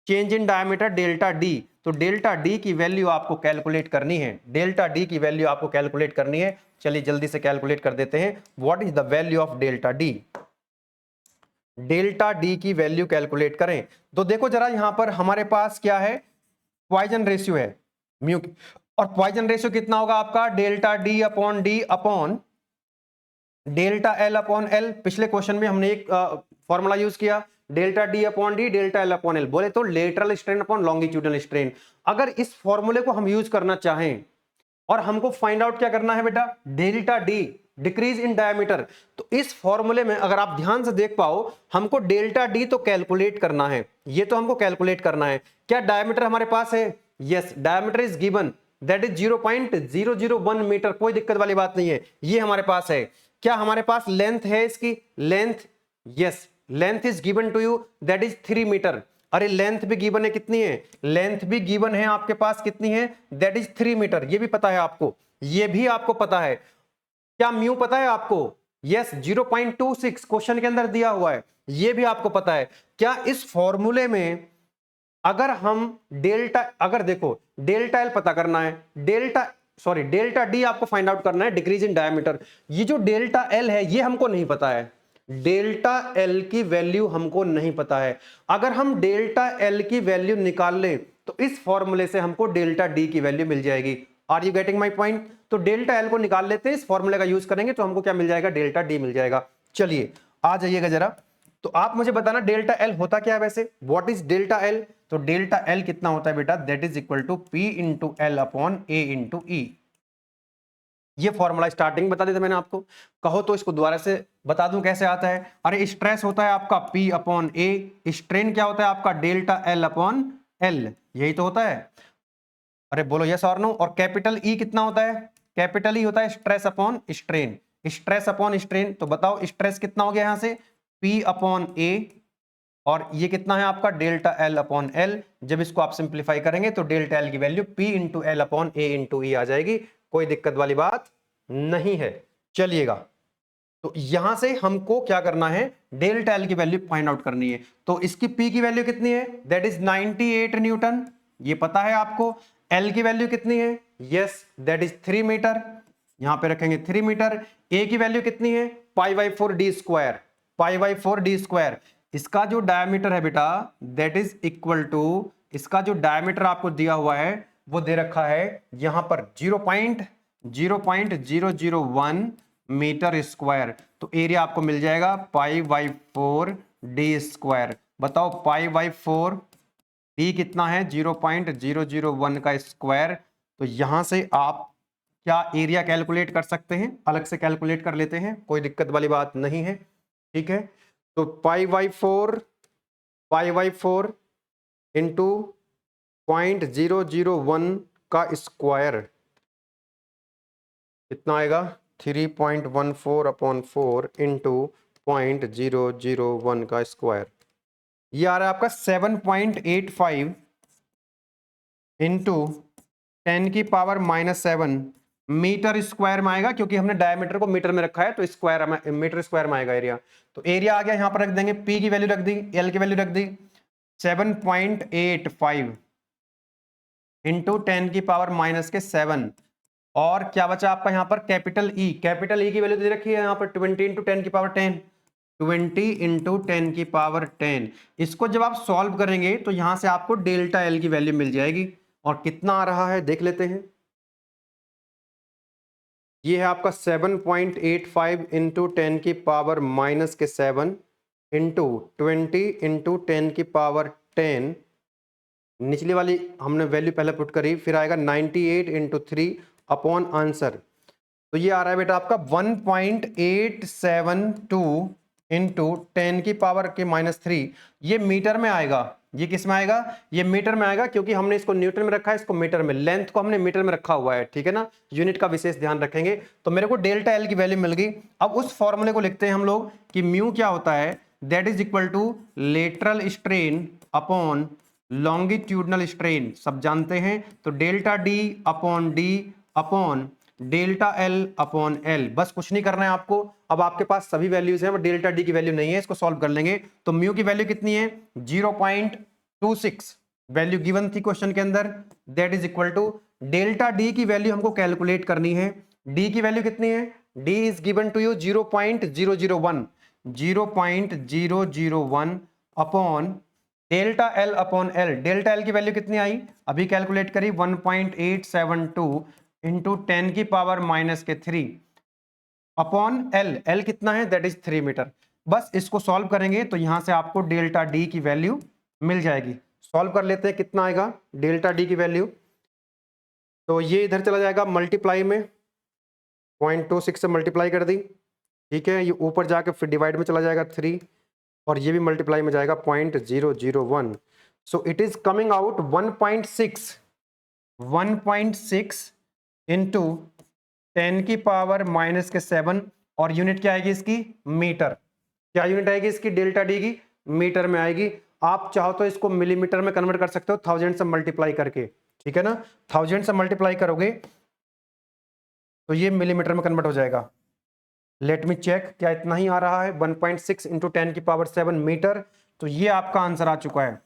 change in diameter delta D. तो डेल्टा डी की वैल्यू आपको कैलकुलेट करनी है, डेल्टा डी की वैल्यू आपको कैलकुलेट करनी है। चलिए जल्दी से कैलकुलेट कर देते हैं, what is the value of delta D. Delta D की वैल्यू कैलकुलेट करें तो देखो जरा यहां पर हमारे पास क्या है, पॉइजन रेशियो है म्यू, और पॉइजन रेशियो कितना होगा आपका delta D upon delta L upon L. पिछले क्वेश्चन में हमने एक फॉर्मूला यूज किया, delta D upon D delta L upon L, बोले तो lateral strain upon longitudinal strain. अगर इस फॉर्मूले को हम यूज करना चाहें और हमको फाइंड आउट क्या करना है बेटा, delta D decrease in diameter, तो इस फॉर्मूले में अगर आप ध्यान से देख पाओ हमको डेल्टा डी तो कैलकुलेट करना है, ये तो हमको कैलकुलेट करना है। क्या डायमीटर हमारे पास है, yes diameter is given that is 0.001 metre, कोई दिक्कत वाली बात नहीं है, ये हमारे पास है। क्या हमारे पास लेंथ है इसकी, length, yes length is given to you that is 3 metre. अरे लेंथ भी गिवन है, कितनी है, लेंथ भी गिवन है आपके पास, कितनी है, दैट इज 3 मीटर, ये भी पता है आपको, ये भी आपको पता है। क्या म्यू पता है आपको, यस 0.26 क्वेश्चन के अंदर दिया हुआ है, ये भी आपको पता है। क्या इस फॉर्मूले में अगर हम डेल्टा, अगर देखो डेल्टा एल पता करना है, डेल्टा डी आपको फाइंड आउट करना है, डिक्रीज इन डायमीटर। ये जो डेल्टा एल है ये हमको नहीं पता है, डेल्टा एल की वैल्यू हमको नहीं पता है। अगर हम डेल्टा एल की वैल्यू निकाल लें तो इस फॉर्मूले से हमको डेल्टा डी की वैल्यू मिल जाएगी। Are you getting my point? तो डेल्टा एल को निकाल लेते हैं, इस फॉर्मूले का यूज करेंगे तो हमको क्या मिल जाएगा, डेल्टा डी मिल जाएगा। चलिए आ जाइएगा जरा, तो आप मुझे बताना डेल्टा एल होता क्या है वैसे, व्हाट इज डेल्टा एल। तो डेल्टा एल कितना होता है बेटा, that is equal to P into L upon A into E. ये फॉर्मूला स्टार्टिंग बता देता मैंने आपको, कहो तो इसको दोबारा से बता दूं कैसे आता है। अरे स्ट्रेस होता है आपका P अपॉन ए, स्ट्रेन क्या होता है आपका डेल्टा एल अपॉन एल, यही तो होता है। अरे बोलो यस और नो। और कैपिटल ई कितना होता है, कैपिटल ई होता है stress upon strain, stress upon strain. तो बताओ स्ट्रेस कितना हो गया यहां से P अपॉन ए, और ये कितना है आपका डेल्टा एल अपॉन एल। जब इसको आप सिंप्लीफाई करेंगे तो डेल्टा एल की value P into L upon A into E आ जाएगी, कोई दिक्कत वाली बात नहीं है। चलिएगा तो यहां से हमको क्या करना है, डेल्टा एल की वैल्यू फाइंड आउट करनी है। तो इसकी P की वैल्यू कितनी है, दैट इज 98 न्यूटन, ये पता है आपको। L की वैल्यू कितनी है, यस दैट इज 3 मीटर, यहां पे रखेंगे 3 मीटर। A की वैल्यू कितनी है, π/4 d स्क्वायर, π/4 d स्क्वायर। इसका जो डायमीटर है बेटा दैट इज इक्वल टू, इसका जो डायमीटर आपको दिया हुआ है वो दे रखा है यहां पर 0.001 मीटर स्क्वायर। तो एरिया आपको मिल जाएगा π/4 d स्क्वायर। बताओ π/4 d कितना है 0.001 का स्क्वायर। तो यहां से आप क्या एरिया कैलकुलेट कर सकते हैं, अलग से कैलकुलेट कर लेते हैं, कोई दिक्कत वाली बात नहीं है, ठीक है। तो π/4 इंटू 0.001 का स्क्वायर कितना आएगा, 3.14 अपॉन 4 इंटू 0.001 का स्क्वायर, ये आ रहा है आपका 7.85 इंटू 10⁻⁻7 मीटर स्क्वायर में आएगा, क्योंकि हमने डायमीटर को मीटर में रखा है तो स्क्वायर में, मीटर स्क्वायर में आएगा एरिया। तो एरिया आ गया, यहां पर रख देंगे, पी की वैल्यू रख दी, एल की वैल्यू रख दी, 7.85 इंटू 10⁻⁻7। और क्या बचा आपका यहाँ पर, कैपिटल ई की वैल्यू दे रखी है यहाँ पर 20 इंटू 10⁻10, 20 इंटू 10⁻10। इसको जब आप सॉल्व करेंगे तो यहां से आपको डेल्टा एल की वैल्यू मिल जाएगी। और कितना आ रहा है देख लेते हैं। ये है आपका 7.85 इंटू 10⁻⁻7 इंटू 20 इंटू 10⁻10। निचली वाली हमने वैल्यू पहले पुट करी, फिर आएगा 98 इंटू 3 अपॉन आंसर। तो ये आ रहा है बेटा आपका 1.872 इंटू 10⁻⁻3। ये मीटर में आएगा। ये किस में आएगा, ये मीटर में आएगा, क्योंकि हमने इसको न्यूटन में रखा है, इसको मीटर में, लेंथ को हमने मीटर में रखा हुआ है, ठीक है ना। यूनिट का विशेष ध्यान रखेंगे। तो मेरे को डेल्टा एल की वैल्यू मिल गई। अब उस फॉर्मूले को लिखते हैं हम लोग कि म्यू क्या होता है, that is equal to lateral strain upon longitudinal strain, सब जानते हैं। तो delta D upon delta L upon L, बस कुछ नहीं करना है आपको। अब आपके पास सभी वैल्यूज हैं, बट डेल्टा डी की वैल्यू नहीं है, इसको सॉल्व कर लेंगे। तो म्यू की वैल्यू कितनी है, 0.26 वैल्यू गिवन थी क्वेश्चन के अंदर, that is equal to delta D की वैल्यू हमको कैलकुलेट करनी है। डी की वैल्यू कितनी है, D is given to you 0.001 upon delta L upon L. Delta L की वैल्यू कितनी आई, अभी कैलकुलेट करी, 1.872 इंटू 10⁻⁻3 अपॉन एल। एल कितना है, दैट इज 3 मीटर। बस इसको सॉल्व करेंगे तो यहां से आपको डेल्टा डी की वैल्यू मिल जाएगी। सॉल्व कर लेते हैं, कितना आएगा डेल्टा डी की वैल्यू। तो ये इधर चला जाएगा मल्टीप्लाई में, 0.26 से मल्टीप्लाई कर दी, ठीक है। ये ऊपर जाके फिर डिवाइड में चला जाएगा 3, और ये भी मल्टीप्लाई में जाएगा 0.001। सो it is coming out 1.6 into 10⁻⁻7, और यूनिट क्या आएगी इसकी, मीटर। क्या यूनिट आएगी इसकी, डेल्टा डी की, मीटर में आएगी। आप चाहो तो इसको मिलीमीटर में कन्वर्ट कर सकते हो 1000 से मल्टीप्लाई करके, ठीक है ना। 1000 से मल्टीप्लाई करोगे तो ये मिलीमीटर में कन्वर्ट हो जाएगा। लेट मी चेक, क्या इतना ही आ रहा है, 1.6 इंटू 10⁻7 मीटर। तो ये आपका आंसर आ चुका है।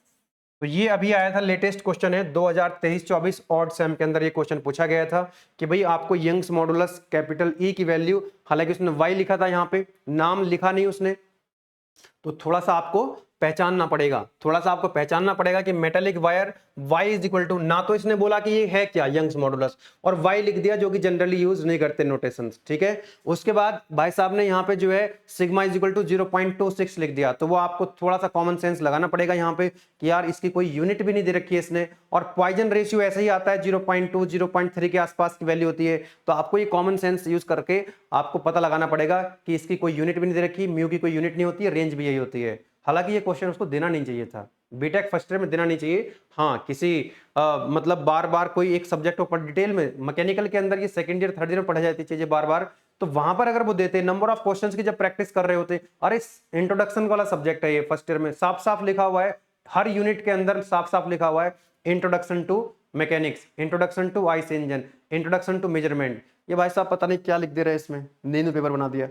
तो ये अभी आया था, लेटेस्ट क्वेश्चन है 2023-24 ऑड सेम के अंदर ये क्वेश्चन पूछा गया था कि भाई आपको यंग्स मॉडुलस कैपिटल ई की वैल्यू, हालांकि उसने वाई लिखा था, यहाँ पे नाम लिखा नहीं उसने, तो थोड़ा सा आपको पहचानना पड़ेगा, कि metallic wire y is equal to, ना तो इसने बोला कि ये है क्या यंग्स मॉडुलस, और y लिख दिया, जो कि जनरली यूज नहीं करते नोटेशंस, ठीक है। उसके बाद भाई साहब ने यहाँ पे जो है सिग्मा इज इक्वल टू 0.26 लिख दिया। तो वो आपको थोड़ा सा कॉमन सेंस लगाना पड़ेगा यहाँ पे कि यार इसकी कोई यूनिट भी नहीं दे रखी है इसने, और पॉइजन रेशियो ऐसे ही आता है 0.2 0.3 के आसपास की वैल्यू होती है। तो आपको ये कॉमन सेंस यूज करके आपको पता लगाना पड़ेगा कि इसकी कोई यूनिट भी नहीं दे रखी, म्यू की कोई यूनिट नहीं होती है, रेंज भी यही होती है। हालांकि ये क्वेश्चन उसको देना नहीं चाहिए था, बीटेक फर्स्ट ईयर में देना नहीं चाहिए। हाँ, किसी मतलब बार बार कोई एक सब्जेक्ट को डिटेल में, मैकेनिकल के अंदर ये सेकंड ईयर थर्ड ईयर में पढ़ा जाती चीजें बार बार, तो वहां पर अगर वो देते नंबर ऑफ क्वेश्चंस की जब प्रैक्टिस कर रहे होते, अरे इंट्रोडक्शन वाला सब्जेक्ट है ये, फर्स्ट ईयर में साफ साफ लिखा हुआ है, हर यूनिट के अंदर साफ साफ लिखा हुआ है, introduction to mechanics, introduction to IC engine, introduction to measurement. ये भाई साहब पता नहीं क्या लिख दे रहे हैं इसमें, नींद पेपर बना दिया।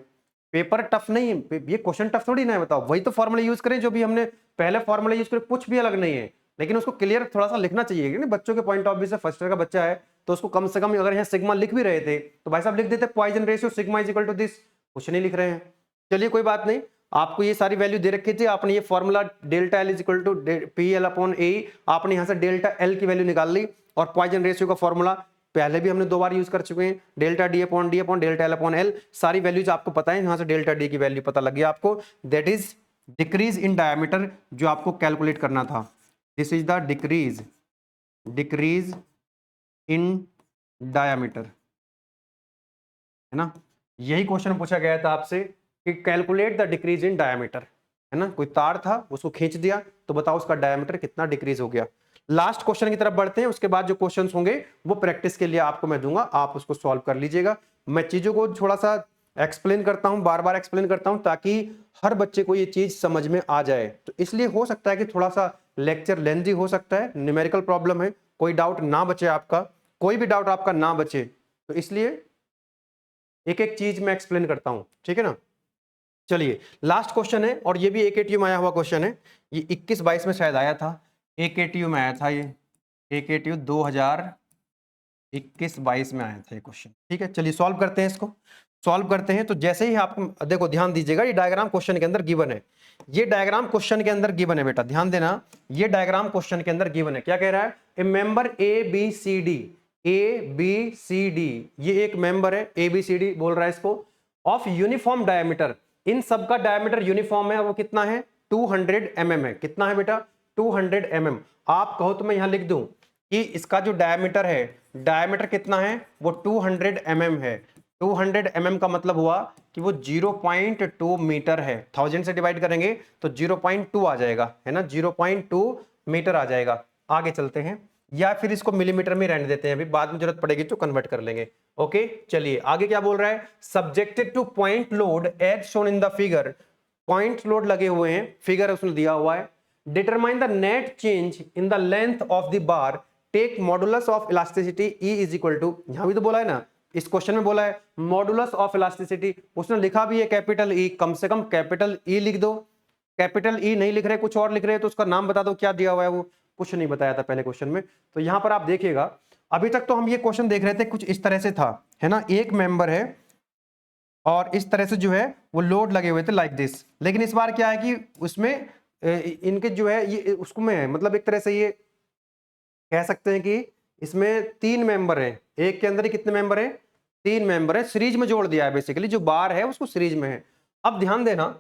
पेपर टफ नहीं है, ये क्वेश्चन टफ थोड़ी ना है, बताओ। वही तो फॉर्मूला यूज करें जो भी हमने पहले फॉर्मूला यूज करे, कुछ भी अलग नहीं है, लेकिन उसको क्लियर थोड़ा सा लिखना चाहिए कि बच्चों के पॉइंट ऑफ व्यू से। फर्स्ट ईयर का बच्चा है तो उसको कम से कम, अगर यहाँ सिग्मा लिख भी रहे थे तो भाई साहब लिख देते Poisson ratio sigma is equal to this, कुछ नहीं लिख रहे हैं। चलिए कोई बात नहीं, आपको ये सारी वैल्यू दे रखी थी, आपने ये formula delta L is equal to P L upon A, आपने यहाँ से डेल्टा एल की वैल्यू निकाल ली, और पॉइजन रेशियो का फॉर्मूला पहले भी हमने 2 बार यूज कर चुके हैं, delta D upon delta L upon L. सारी वैल्यूज आपको पता है, यहां से डेल्टा डी की वैल्यू पता लगी आपको, that is decrease in diameter, जो आपको कैलकुलेट करना था। This is the decrease in diameter, है ना। यही क्वेश्चन पूछा गया था आपसे कि calculate the decrease in diameter, है ना। कोई तार था, उसको खींच दिया, तो बताओ उसका डायमीटर कितना डिक्रीज हो गया। लास्ट क्वेश्चन की तरफ बढ़ते हैं, उसके बाद जो क्वेश्चंस होंगे वो प्रैक्टिस के लिए आपको मैं दूंगा, आप उसको सॉल्व कर लीजिएगा। मैं चीजों को थोड़ा सा एक्सप्लेन करता हूं, बार बार एक्सप्लेन करता हूं, ताकि हर बच्चे को ये चीज समझ में आ जाए। तो इसलिए हो सकता है कि थोड़ा सा लेक्चर लेंथी हो सकता है, न्यूमेरिकल प्रॉब्लम है, कोई डाउट ना बचे आपका, कोई भी डाउट आपका ना बचे, तो इसलिए एक एक चीज मैं एक्सप्लेन करता हूं, ठीक है ना। चलिए लास्ट क्वेश्चन है, और ये भी AKTU में आया हुआ क्वेश्चन है, ये 21-22 में शायद आया था, AKTU में आया था, ये AKTU 2021-22 में आया था ये क्वेश्चन, ठीक है। चलिए सॉल्व करते हैं, इसको सॉल्व करते हैं। तो जैसे ही आपको देखो, ध्यान दीजिएगा, ये डायग्राम क्वेश्चन के अंदर गिवन है, ये डायग्राम क्वेश्चन के अंदर गिवन है बेटा, ध्यान देना, ये डायग्राम क्वेश्चन के अंदर गिवन है। क्या कह रहा है, ए मेंबर ABCD, ABCD, ये एक मेंबर है, ABCD बोल रहा है इसको, ऑफ यूनिफॉर्म डायमीटर, इन सब का डायमीटर यूनिफॉर्म है, वो कितना है 200 mm है। कितना है बेटा 200 mm। आप कहो तो मैं यहां लिख दूं कि इसका जो डायमीटर है, डायमीटर कितना है, वो 200 mm है। 200 mm का मतलब हुआ कि वो 0.2 मीटर है। 1000 से डिवाइड करेंगे तो 0.2 आ जाएगा, है ना, 0.2 मीटर आ जाएगा। आगे चलते हैं, या फिर इसको मिलीमीटर में रहने देते हैं, अभी बाद में जरूरत पड़ेगी तो कन्वर्ट कर लेंगे। ओके चलिए आगे क्या बोल रहा है, subjected to point load as shown in the figure, point load लगे हुए हैं, फिगर उसने दिया हुआ है। Determine the net change in the length of the bar, take modulus of elasticity E is equal to, यहां भी तो बोला है ना, इस क्वेश्चन में बोला है मॉडुलस ऑफ इलास्टिसिटी, उसने लिखा भी है कैपिटल E, कम से कम कैपिटल E लिख दो। कैपिटल E नहीं लिख रहे, कुछ और लिख रहे हैं, तो उसका नाम बता दो क्या दिया हुआ है, वो कुछ नहीं बताया था पहले क्वेश्चन में। तो यहां पर आप देखिएगा, अभी तक तो हम ये क्वेश्चन देख रहे थे कुछ इस तरह से था, है ना, एक मेंबर है और इस तरह से जो है वो लोड लगे हुए थे लाइक दिस। लेकिन इस बार क्या है कि उसमें इनके जो है ये उसको में मतलब एक तरह से ये कह सकते हैं कि इसमें 3 मेंबर हैं, एक के अंदर ही कितने मेंबर हैं, 3 मेंबर है, सीरीज में जोड़ दिया है, बेसिकली जो बार है उसको सीरीज में है। अब ध्यान देना,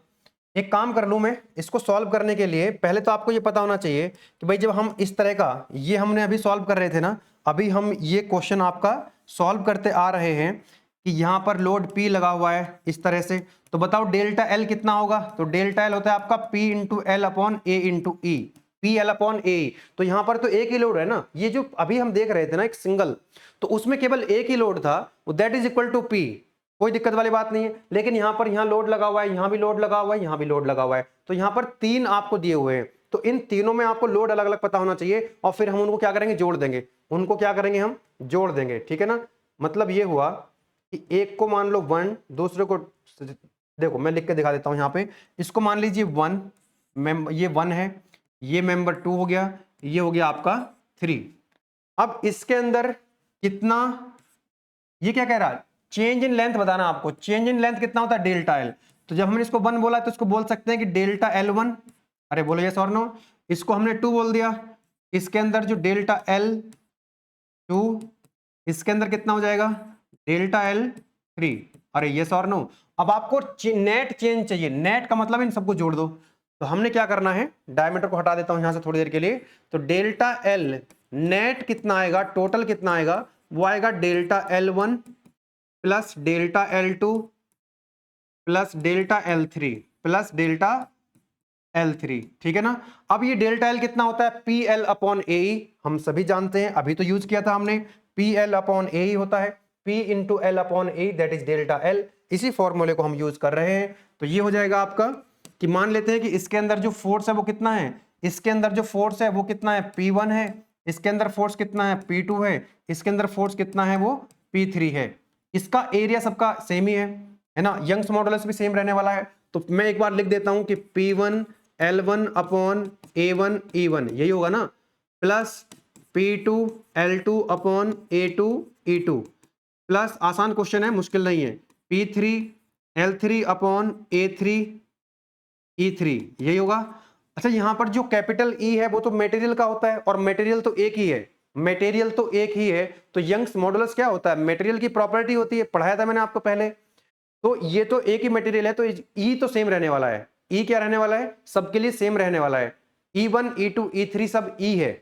एक काम कर लूं मैं, इसको सॉल्व करने के लिए पहले तो आपको ये पता होना चाहिए कि भाई जब हम इस तरह का, ये हमने अभी सॉल्व कर रहे थे ना, अभी हम ये क्वेश्चन आपका सॉल्व करते आ रहे हैं कि यहाँ पर लोड P लगा हुआ है इस तरह से, तो बताओ डेल्टा L कितना होगा, तो डेल्टा L होता है आपका P into L upon A into E, P L upon ए। तो यहाँ पर तो एक ही लोड है ना, ये जो अभी हम देख रहे थे ना एक सिंगल, तो उसमें केवल एक ही लोड था, that is equal to P, कोई दिक्कत वाली बात नहीं है। लेकिन यहाँ पर यहाँ लोड लगा हुआ है, यहाँ भी लोड लगा हुआ है, यहाँ भी लोड लगा हुआ है, तो यहाँ पर 3 आपको दिए हुए हैं, तो इन तीनों में आपको लोड अलग अलग पता होना चाहिए, और फिर हम उनको क्या करेंगे, जोड़ देंगे, उनको क्या करेंगे हम जोड़ देंगे, ठीक है ना। मतलब ये हुआ कि एक को मान लो 1, दूसरे को देखो मैं लिख के दिखा देता हूँ यहाँ पे, इसको मान लीजिए 1, ये 1 है, ये मेंबर 2 हो गया, ये हो गया आपका 3। अब इसके अंदर कितना, ये क्या कह रहा है, चेंज इन लेंथ बताना आपको, चेंज इन लेंथ कितना होता है डेल्टा एल। तो जब हमने इसको 1 बोला तो इसको बोल सकते हैं कि डेल्टा L1, अरे बोलो यस और नो, इसको हमने 2 बोल दिया, इसके अंदर जो डेल्टा L2, इसके अंदर कितना हो जाएगा डेल्टा L3, अरे यस और नो। अब आपको नेट चेंज चाहिए, नेट का मतलब इन सबको जोड़ दो, तो हमने क्या करना है, डायमीटर को हटा देता हूं यहां से थोड़ी देर के लिए, तो डेल्टा L नेट कितना आएगा, टोटल कितना आएगा, वो आएगा delta L1 plus delta L2 plus delta L3 plus delta L3, ठीक है ना। अब ये डेल्टा L कितना होता है, PL अपॉन AE, हम सभी जानते हैं, अभी तो यूज किया था हमने, PL अपॉन AE होता है, P into L upon A, that is delta L। इसी फॉर्मूले को हम यूज कर रहे हैं। तो ये हो जाएगा आपका कि मान लेते हैं कि इसके अंदर जो फोर्स है वो कितना है, इसके अंदर जो फोर्स है वो कितना है, P1 है, इसके अंदर फोर्स कितना है, P2 है, इसके अंदर फोर्स कितना है, वो P3 है। इसका एरिया सबका सेम ही है ना, यंग्स मॉडुलस भी सेम रहने वाला है। तो मैं एक बार लिख देता हूं कि P1 L1 upon A1 E1, यही होगा ना, plus P2 L2 upon A2 E2, plus आसान क्वेश्चन है, मुश्किल नहीं है, P3 L3 upon A3 E3, यही होगा। अच्छा यहाँ पर जो कैपिटल E है वो तो मटेरियल का होता है, और मटेरियल तो एक ही है, मटेरियल तो एक ही है, तो यंग्स मॉडुलस क्या होता है, मटेरियल की प्रॉपर्टी होती है, पढ़ाया था मैंने आपको पहले। तो ये तो एक ही मटेरियल है, तो E तो सेम रहने वाला है, E क्या रहने वाला है, सबके लिए सेम रहने वाला है, E1 E2 E3 सब E है।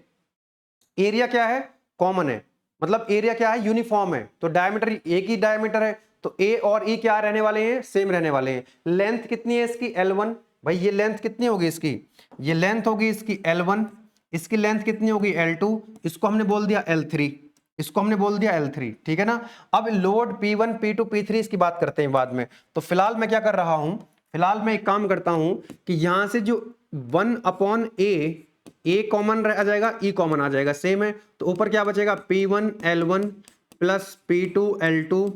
एरिया क्या है, कॉमन है, मतलब एरिया क्या है, यूनिफॉर्म है, तो डायमीटर एक ही डायमीटर है, तो A और E क्या रहने वाले हैं, सेम रहने वाले हैं। लेंथ कितनी है इसकी, L1, भाई ये लेंथ कितनी होगी इसकी, ये लेंथ होगी इसकी L1, इसकी लेंथ कितनी होगी L2, इसको हमने बोल दिया L3, इसको हमने बोल दिया L3, ठीक है ना। अब लोड P1 P2 P3 इसकी बात करते हैं बाद में। तो फिलहाल मैं क्या कर रहा हूं, फिलहाल मैं एक काम करता हूं कि यहां से जो 1 अपॉन A ए कॉमन आ जाएगा, ई कॉमन आ जाएगा, सेम है। तो ऊपर क्या बचेगा, P1 L1 plus P2 L2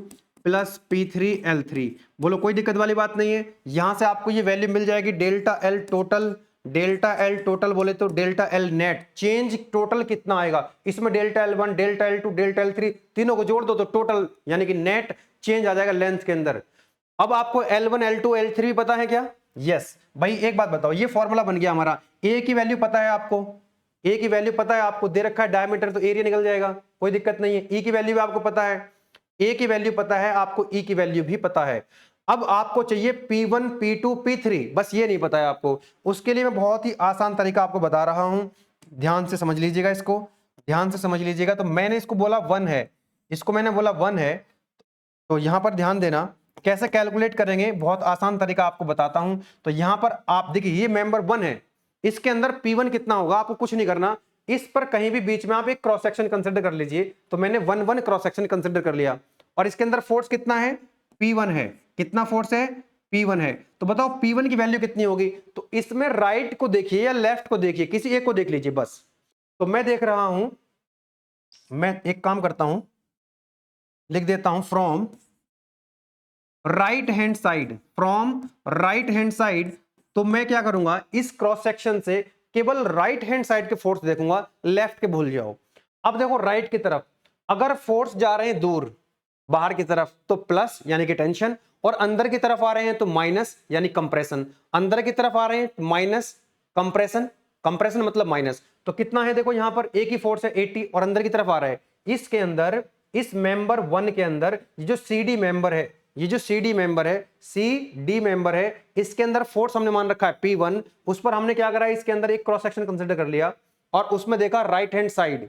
plus P3 L3। बोलो कोई दिक्कत वाली बात नहीं है। यहां से आपको ये वैल्यू मिल जाएगी delta L total. Delta L total बोले तो delta L net change total कितना आएगा, इसमें delta L1 delta L2 delta L3 तीनों को जोड़ दो तो टोटल यानी कि नेट चेंज आ जाएगा लेंथ के अंदर। अब आपको L1 L2 L3 भी पता है क्या? यस भाई, एक बात बताओ, ये फॉर्मूला बन गया हमारा। ए की वैल्यू पता है आपको, ए की वैल्यू पता है आपको, दे रखा है डायमीटर तो एरिया निकल जाएगा, कोई दिक्कत नहीं है। ई की वैल्यू भी आपको पता है, ए की वैल्यू पता है आपको, ई की वैल्यू भी पता है। अब आपको चाहिए P1 P2 P3, बस ये नहीं पता है आपको। उसके लिए मैं बहुत ही आसान तरीका आपको बता रहा हूं, ध्यान से समझ लीजिएगा, इसको ध्यान से समझ लीजिएगा। तो मैंने इसको बोला 1 है, इसको मैंने बोला 1 है, तो यहां पर ध्यान देना कैसे कैलकुलेट करेंगे, बहुत आसान तरीका आपको बताता हूं। तो यहां पर आप देखिए ये मेंबर 1 है, इसके अंदर P1 कितना होगा, आपको कुछ नहीं करना, इस पर कहीं भी बीच में आप एक क्रॉस सेक्शन कंसीडर कर लीजिए। तो मैंने 1 क्रॉस सेक्शन कंसीडर कर लिया, और इसके अंदर फोर्स कितना है, P1 है। कितना फोर्स है, P1 है। तो बताओ P1 की वैल्यू कितनी होगी? तो इसमें राइट को देखिए या लेफ्ट को देखिए, किसी एक को देख लीजिए बस। तो मैं देख रहा हूं, मैं एक काम करता हूं, लिख देता हूं from right hand side, from right hand side. तो मैं क्या करूंगा, इस क्रॉस सेक्शन से केवल राइट हैंड साइड के फोर्स देखूंगा, लेफ्ट के भूल जाओ। अब देखो राइट की तरफ अगर फोर्स जा रहे हैं दूर बाहर की तरफ तो प्लस यानी कि टेंशन, और अंदर की तरफ आ रहे हैं तो माइनस यानी कंप्रेशन। अंदर की तरफ आ रहे हैं माइनस, कंप्रेशन, कंप्रेशन मतलब माइनस। तो कितना है देखो, यहां पर एक ही फोर्स है 80 और अंदर की तरफ आ रहा है। इसके अंदर इस मेंबर 1 के अंदर ये जो CD मेंबर है, ये जो CD मेंबर है, CD मेंबर है, इसके अंदर फोर्स हमने मान रखा है P1। उस पर हमने क्या करा, इसके अंदर एक क्रॉस सेक्शन कंसीडर कर लिया और उसमें देखा राइट हैंड साइड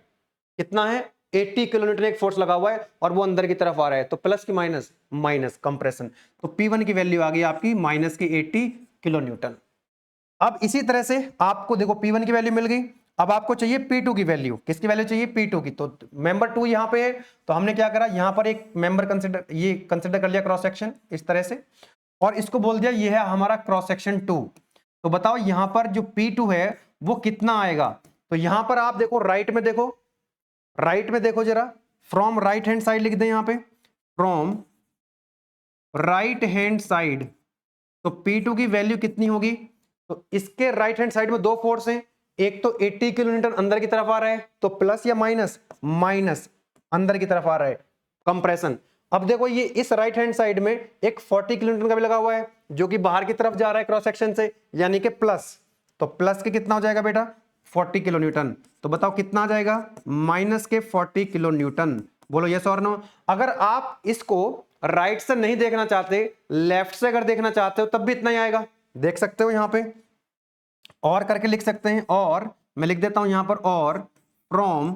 कितना है, 80 किलोन्यूटन एक फोर्स लगा हुआ है और वो अंदर की तरफ आ रहा है। तो प्लस की माइनस, माइनस कंप्रेशन। तो P1 की वैल्यू आ गई आपकी माइनस की 80 किलोन्यूटन। अब इसी तरह से आपको देखो P1 की वैल्यू मिल गई, अब आपको चाहिए P2 की वैल्यू। किसकी वैल्यू चाहिए, P2 की। तो मेंबर 2 यहां पे है, तो हमने क्या करा, यहां पर एक मेंबर कंसीडर, ये कंसीडर कर लिया क्रॉस सेक्शन इस तरह से, और इसको बोल दिया ये है हमारा क्रॉस सेक्शन 2। तो बताओ यहां पर जो P2 है वो कितना आएगा। तो यहां पर आप देखो राइट में देखो, राइट में देखो जरा, फ्रॉम राइट हैंड साइड लिख दें यहां पे, फ्रॉम राइट हैंड साइड। तो P2 की वैल्यू कितनी होगी, तो इसके राइट हैंड साइड में दो फोर्स हैं, एक तो 80 किलोन्यूटन अंदर की तरफ आ रहा है तो प्लस या माइनस, माइनस अंदर की तरफ आ रहा है, कंप्रेशन। अब देखो ये इस राइट हैंड साइड में एक 40 किलोन्यूटन का भी लगा हुआ है जो कि बाहर की तरफ जा रहा है क्रॉस सेक्शन से, यानी कि प्लस। तो प्लस के कितना हो जाएगा बेटा, 40 किलोन्यूटन। तो बताओ कितना आ जाएगा, माइनस के 40 किलोन्यूटन। बोलो यस और नो। अगर आप इसको राइट से नहीं देखना चाहते, लेफ्ट से अगर देखना चाहते हो तब भी इतना ही आएगा, देख सकते हो यहां पे, और करके लिख सकते हैं। और मैं लिख देता हूं यहां पर, और फ्रॉम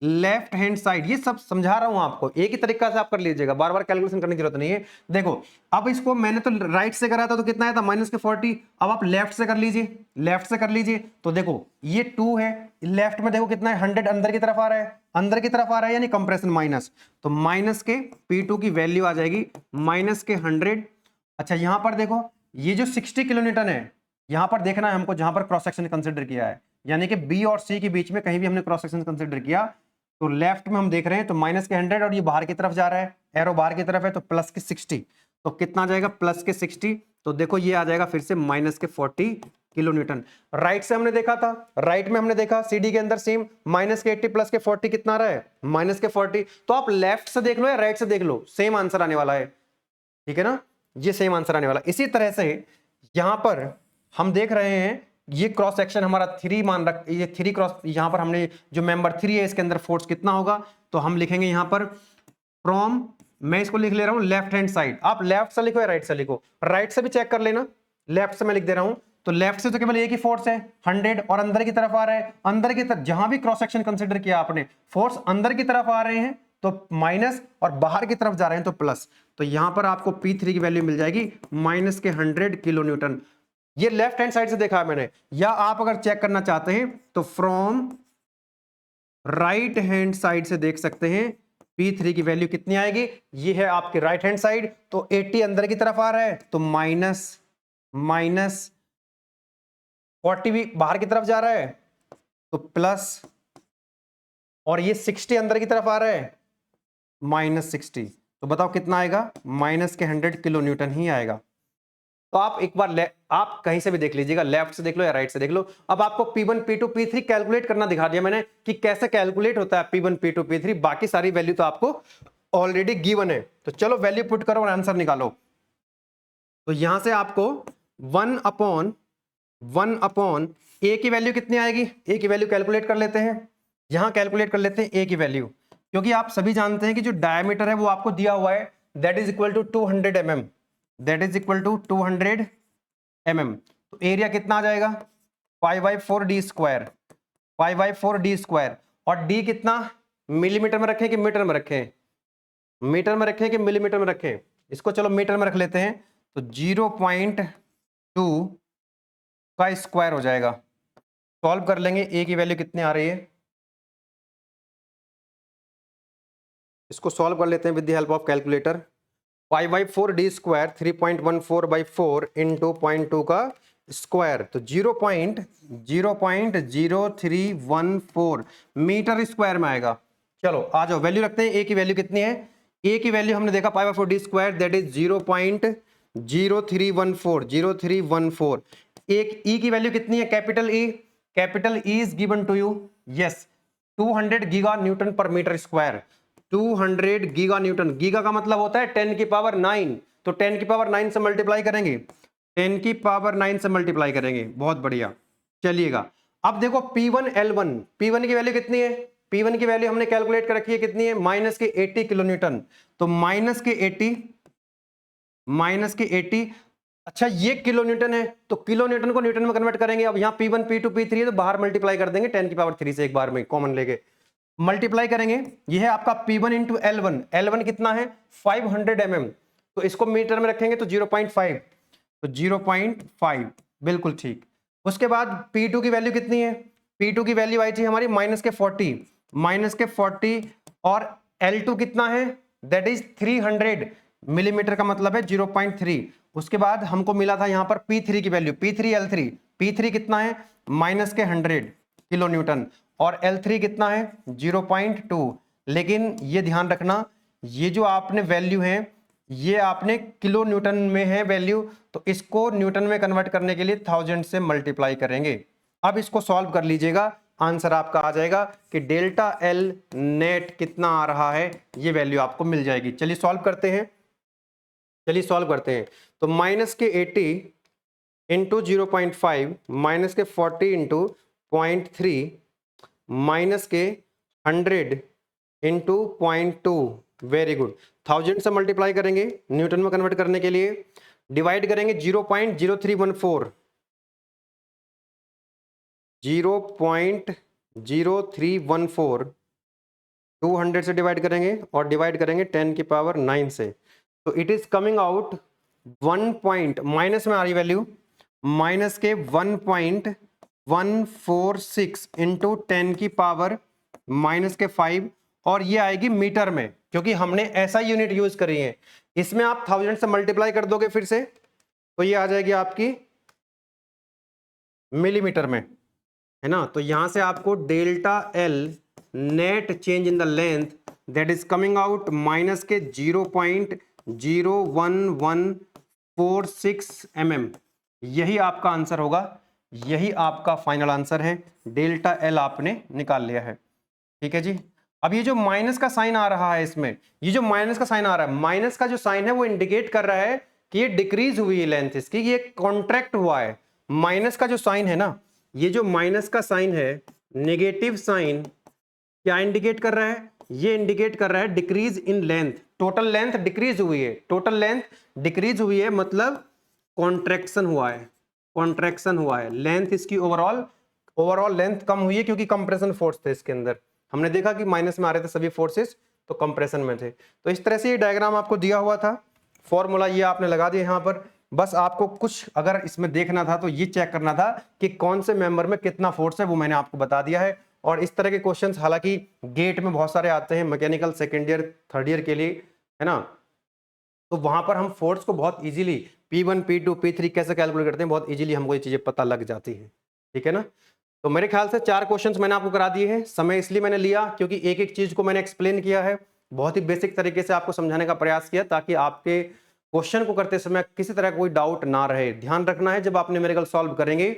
लेफ्ट हैंड साइड, ये सब समझा रहा हूं आपको, एक ही तरीका से आप कर लीजिएगा, बार बार कैलकुलेशन करने की जरूरत नहीं है। देखो अब इसको मैंने तो राइट से करा था तो कितना आया था, माइनस के 40। अब आप लेफ्ट से कर लीजिए, लेफ्ट से कर लीजिए। तो देखो ये 2 है, लेफ्ट में देखो कितना है, 100 अंदर की तरफ आ रहा है, अंदर की तरफ आ रहा है यानी कंप्रेशन माइनस। तो माइनस के P2 की वैल्यू आ जाएगी माइनस के 100। अच्छा यहां पर देखो ये जो 60 किलोन्यूटन है, यहां पर देखना है हमको जहां पर क्रॉस सेक्शन कंसीडर किया है, यानी कि B और C के बीच में कहीं भी हमने क्रॉस सेक्शन कंसीडर किया तो लेफ्ट में हम देख रहे हैं तो माइनस के 100 और ये बाहर की तरफ जा रहा है, एरो बाहर की तरफ है तो प्लस के 60। तो कितना आ जाएगा, प्लस के 60। तो देखो ये आ जाएगा फिर से माइनस के 40 किलोन्यूटन। राइट से हमने देखा था, राइट में हमने देखा CD के अंदर सेम माइनस के 80 प्लस के 40 कितना आ रहा है, माइनस के 40। तो आप लेफ्ट से देख लो या राइट से देख लो, सेम आंसर आने वाला है, ठीक है ना, ये सेम आंसर आने वाला। इसी तरह से यहां पर हम देख रहे हैं ये क्रॉस सेक्शन हमारा 3 मान रख, ये 3 क्रॉस, यहां पर हमने जो मेंबर 3 है इसके अंदर फोर्स कितना होगा, तो हम लिखेंगे यहां पर फ्रॉम, मैं इसको लिख ले रहा हूं लेफ्ट हैंड साइड। आप लेफ्ट से लिखो या राइट से लिखो, राइट से भी चेक कर लेना, लेफ्ट से मैं लिख दे रहा हूं। तो लेफ्ट से तो केवल एक ही फोर्स है 100 और अंदर की तरफ आ रहा है, अंदर की तरफ जहां भी क्रॉस सेक्शन कंसीडर किया आपने, फोर्स अंदर की तरफ आ रहे हैं तो माइनस और बाहर की तरफ जा रहे हैं तो प्लस। तो यहां पर आपको P3 की वैल्यू मिल जाएगी माइनस के 100 किलो न्यूटन। ये लेफ्ट हैंड साइड से देखा है मैंने, या आप अगर चेक करना चाहते हैं तो फ्रॉम राइट हैंड साइड से देख सकते हैं P3 की वैल्यू कितनी आएगी। ये है आपके राइट हैंड साइड, तो 80 अंदर की तरफ आ रहा है तो माइनस 40 भी बाहर की तरफ जा रहा है तो प्लस, और ये 60 अंदर की तरफ आ रहा है, -60, तो बताओ कितना आएगा, माइनस के 100 किलो न्यूटन ही आएगा। तो आप एक बार आप कहीं से भी देख लीजिएगा, लेफ्ट से देख लो या राइट से देख लो। अब आपको P1 P2 P3 कैलकुलेट करना दिखा दिया मैंने कि कैसे कैलकुलेट होता है P1 P2 P3, बाकी सारी वैल्यू तो आपको ऑलरेडी गिवन है। तो चलो वैल्यू पुट करो और आंसर निकालो। तो यहां से आपको 1/1 ए की वैल्यू कितनी आएगी, ए की वैल्यू कैलकुलेट कर लेते हैं, यहां कैलकुलेट कर लेते हैं ए की वैल्यू, क्योंकि आप सभी जानते हैं कि जो डायमीटर है वो आपको दिया हुआ है, that is equal to 200 mm, that is equal to 200 mm। तो एरिया कितना आ जाएगा, 5/4d स्क्वायर, 5/4d स्क्वायर। और d कितना, मिलीमीटर में रखें कि मीटर में रखें, मीटर में रखें कि मिलीमीटर में रखें, इसको चलो मीटर में रख लेते हैं। तो 0.2 का स्क्वायर हो जाएगा। सॉल्व कर लेंगे, ए की वैल्यू कितनी आ रही है, इसको सॉल्व कर लेते हैं with the help of calculator. 5/4d square 3.14/4 into 0.2 का स्क्वायर, तो 0.0314 मीटर स्क्वायर में आएगा। चलो आ जाओ वैल्यू रखते हैं, ए की वैल्यू कितनी है, ए की वैल्यू हमने देखा 5/4d स्क्वायर दैट इज 0.0314 एक ई की वैल्यू कितनी है, capital E, capital E is given to you, yes 200 giga newton per metre square, 200 giga newton, giga का मतलब होता है 10 की पावर 9, तो 10 की पावर 9 से मल्टीप्लाई करेंगे, 10 की पावर 9 से मल्टीप्लाई करेंगे, बहुत बढ़िया। चलिएगा अब देखो P1 L1, P1 की वैल्यू कितनी है, P1 की वैल्यू हमने कैलकुलेट कर रखी है कितनी है, माइनस के 80 किलो न्यूटन, तो माइनस के 80, अच्छा ये किलो न्यूटन है, तो किलो न्यूटन को न्यूटन में कन्वर्ट करेंगे। अब यहाँ P1 P2 P3 है तो बाहर मल्टीप्लाई कर देंगे 10 की पावर 3 से, एक बार में कॉमन लेके मल्टीप्लाई करेंगे। यह है आपका P1 इंटू L1, L1 कितना है 500 mm, तो इसको मीटर में रखेंगे तो 0.5, तो 0.5 बिल्कुल ठीक। उसके बाद P2 की वैल्यू कितनी है, P2 की वैल्यू आई थी हमारी माइनस के 40, और L2 कितना है, दैट इज 300 मिलीमीटर का मतलब है 0.3। उसके बाद हमको मिला था यहां पर P3 की वैल्यू, P3 कितना है माइनस के 100 किलो न्यूटन, और L3 कितना है 0.2। लेकिन ये ध्यान रखना, ये जो आपने वैल्यू है ये आपने किलो न्यूटन में है वैल्यू, तो इसको न्यूटन में कन्वर्ट करने के लिए 1000 से मल्टीप्लाई करेंगे। अब इसको सॉल्व कर लीजिएगा, आंसर आपका आ जाएगा कि डेल्टा एल नेट कितना आ रहा है, ये वैल्यू आपको मिल जाएगी। चलिए सॉल्व करते हैं, तो माइनस के 80 इंटू 0.5 माइनस के 40 इंटू 0.3 माइनस के 100 इंटू 0.2, वेरी गुड, 1000 से मल्टीप्लाई करेंगे न्यूटन में कन्वर्ट करने के लिए, डिवाइड करेंगे 0.0314, 200 से डिवाइड करेंगे और डिवाइड करेंगे 10 की पावर 9 से, तो it is coming out 1 point, minus में आ रही वैल्यू, माइनस के 1.146 इंटू 10 की पावर माइनस के 5, और ये आएगी मीटर में, क्योंकि हमने ऐसा यूनिट यूज करी है। इसमें आप 1000 से मल्टीप्लाई कर दोगे फिर से, तो ये आ जाएगी आपकी मिलीमीटर में, है ना। तो यहां से आपको delta L net change in the length that is coming out minus के 0.01146 mm, यही आपका आंसर होगा, यही आपका फाइनल आंसर है, डेल्टा एल आपने निकाल लिया है। ठीक है जी। अब ये जो माइनस का साइन आ रहा है इसमें, ये जो माइनस का साइन आ रहा है, माइनस का जो साइन है वो इंडिकेट कर रहा है कि ये डिक्रीज हुई है लेंथ इसकी, ये कॉन्ट्रैक्ट हुआ है। माइनस का जो साइन है ना, ये जो माइनस का साइन है, नेगेटिव साइन, क्या इंडिकेट कर रहा है, ये इंडिकेट कर रहा है decrease in length, total length decrease हुई है, टोटल लेंथ डिक्रीज हुई है मतलब कॉन्ट्रैक्शन हुआ है, कॉन्ट्रैक्शन हुआ है, लेंथ इसकी ओवरऑल लेंथ कम हुई है, क्योंकि कंप्रेशन फोर्स थे इसके अंदर। हमने देखा कि माइनस में आ रहे थे सभी फोर्सेस, तो कंप्रेशन में थे। तो इस तरह से ये डायग्राम आपको दिया हुआ था, फॉर्मूला ये आपने लगा दिया यहाँ पर, बस आपको कुछ अगर इसमें देखना था तो ये चेक करना था कि कौन से मेंबर में कितना फोर्स है, वो मैंने आपको बता दिया है। और इस तरह के क्वेश्चंस हालांकि गेट में बहुत सारे आते हैं, mechanical second year third year के लिए, है ना, तो वहां पर हम फोर्स को बहुत इजीली P1 P2 P3 कैसे कैलकुलेट करते हैं, बहुत इजीली हमको ये चीजें पता लग जाती है। ठीक है ना। तो मेरे ख्याल से 4 क्वेश्चंस मैंने आपको करा दिए हैं। समय इसलिए मैंने लिया क्योंकि एक-एक चीज को मैंने एक्सप्लेन किया है, बहुत ही बेसिक तरीके से आपको समझाने का प्रयास किया ताकि आपके क्वेश्चन को करते समय किसी तरह कोई डाउट ना रहे। ध्यान रखना है जब आप न्यूमेरिकल सॉल्व करेंगे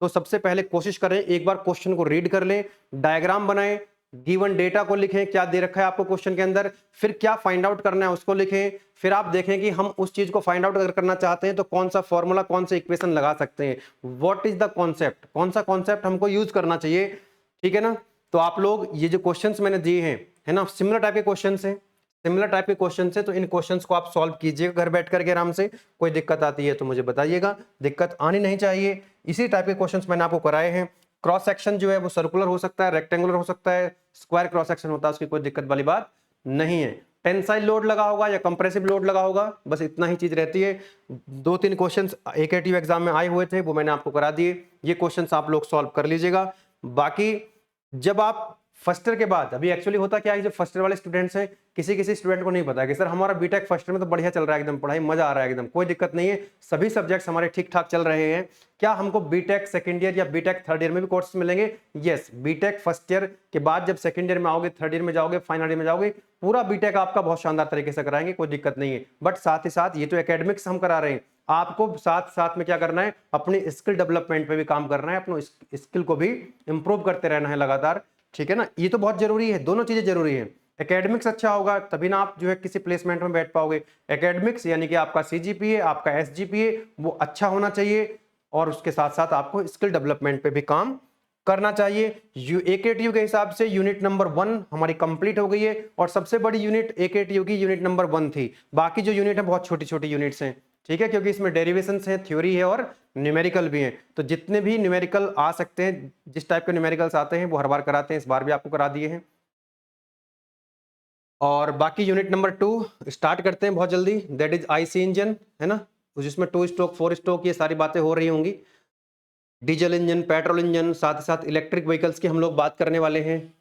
तो सबसे पहले कोशिश करें एक बार क्वेश्चन को रीड कर लें, डायग्राम बनाएं, गिवन डेटा को लिखें, क्या दे रखा है आपको क्वेश्चन के अंदर, फिर क्या फाइंड आउट करना है उसको लिखें, फिर आप देखें कि हम उस चीज को फाइंड आउट अगर करना चाहते हैं तो कौन सा फॉर्मूला, कौन सा इक्वेशन लगा सकते हैं, व्हाट इज द कॉन्सेप्ट, कौन सा कॉन्सेप्ट हमको यूज करना चाहिए। ठीक है ना। तो आप लोग ये जो क्वेश्चंस मैंने दिए हैं, है ना, सिमिलर टाइप के क्वेश्चंस हैं, सिमिलर टाइप के क्वेश्चन है, तो इन क्वेश्चंस को आप सॉल्व कीजिएगा घर बैठ करके आराम से। कोई दिक्कत आती है तो मुझे बताइएगा, दिक्कत आनी नहीं चाहिए। इसी टाइप के क्वेश्चंस मैंने आपको कराए हैं। क्रॉस सेक्शन जो है वो सर्कुलर हो सकता है, रेक्टेंगुलर हो सकता है, स्क्वायर क्रॉस सेक्शन होता है, उसकी कोई दिक्कत वाली बात नहीं है। टेंसाइल लोड लगा होगा या कंप्रेसिव लोड लगा होगा, बस इतना ही चीज रहती है। 2-3 क्वेश्चंस एकेटीव एग्जाम में आए हुए थे, वो मैंने आपको करा दिए। ये क्वेश्चंस आप लोग सॉल्व कर लीजिएगा। बाकी जब आप फर्स्ट ईयर के बाद, अभी एक्चुअली होता क्या है, जो फर्स्ट ईयर वाले स्टूडेंट्स हैं, किसी किसी स्टूडेंट को नहीं पता है कि सर हमारा बीटेक फर्स्ट ईयर में तो बढ़िया चल रहा है, एकदम पढ़ाई मजा आ रहा है, एकदम कोई दिक्कत नहीं है, सभी सब्जेक्ट्स हमारे ठीक ठाक चल रहे हैं। क्या हमको बीटेक सेकंड ईयर या बीटेक थर्ड ईयर में भी कोर्सेज मिलेंगे? यस, बीटेक फर्स्ट ईयर के बाद जब सेकंड ईयर में आओगे, थर्ड ईयर में जाओगे, फाइनल ईयर में जाओगे, पूरा बीटेक आपका बहुत शानदार तरीके से कराएंगे, कोई दिक्कत नहीं है। बट साथ ही साथ ये तो एकेडमिक्स हम करा रहे हैं, आपको साथ साथ में क्या करना है, अपनी स्किल डेवलपमेंट पे भी काम करना है, अपने स्किल को भी इंप्रूव करते रहना है लगातार। ठीक है ना, ये तो बहुत जरूरी है, दोनों चीजें जरूरी है। एकेडमिक्स अच्छा होगा तभी ना आप जो है किसी प्लेसमेंट में बैठ पाओगे। एकेडमिक्स यानी कि आपका सीजीपीए, आपका एसजीपीए वो अच्छा होना चाहिए, और उसके साथ साथ आपको स्किल डेवलपमेंट पे भी काम करना चाहिए। एकेटीयू के हिसाब से यूनिट नंबर 1 हमारी कंप्लीट हो गई है, और सबसे बड़ी यूनिट एकेटीयू की यूनिट नंबर 1 थी। बाकी जो यूनिट है बहुत छोटी छोटी यूनिट्स हैं, ठीक है, क्योंकि इसमें डेरिवेशंस हैं, थ्योरी है और न्यूमेरिकल भी हैं। तो जितने भी न्यूमेरिकल आ सकते हैं, जिस टाइप के न्यूमेरिकल्स आते हैं वो हर बार कराते हैं, इस बार भी आपको करा दिए हैं। और बाकी यूनिट नंबर 2 स्टार्ट करते हैं बहुत जल्दी, दैट इज आईसी इंजन, है ना, जिसमें 2 स्ट्रोक 4 स्ट्रोक ये सारी बातें हो रही होंगी। डीजल इंजन, पेट्रोल इंजन, साथ ही साथ इलेक्ट्रिक व्हीकल्स की हम लोग बात करने वाले हैं।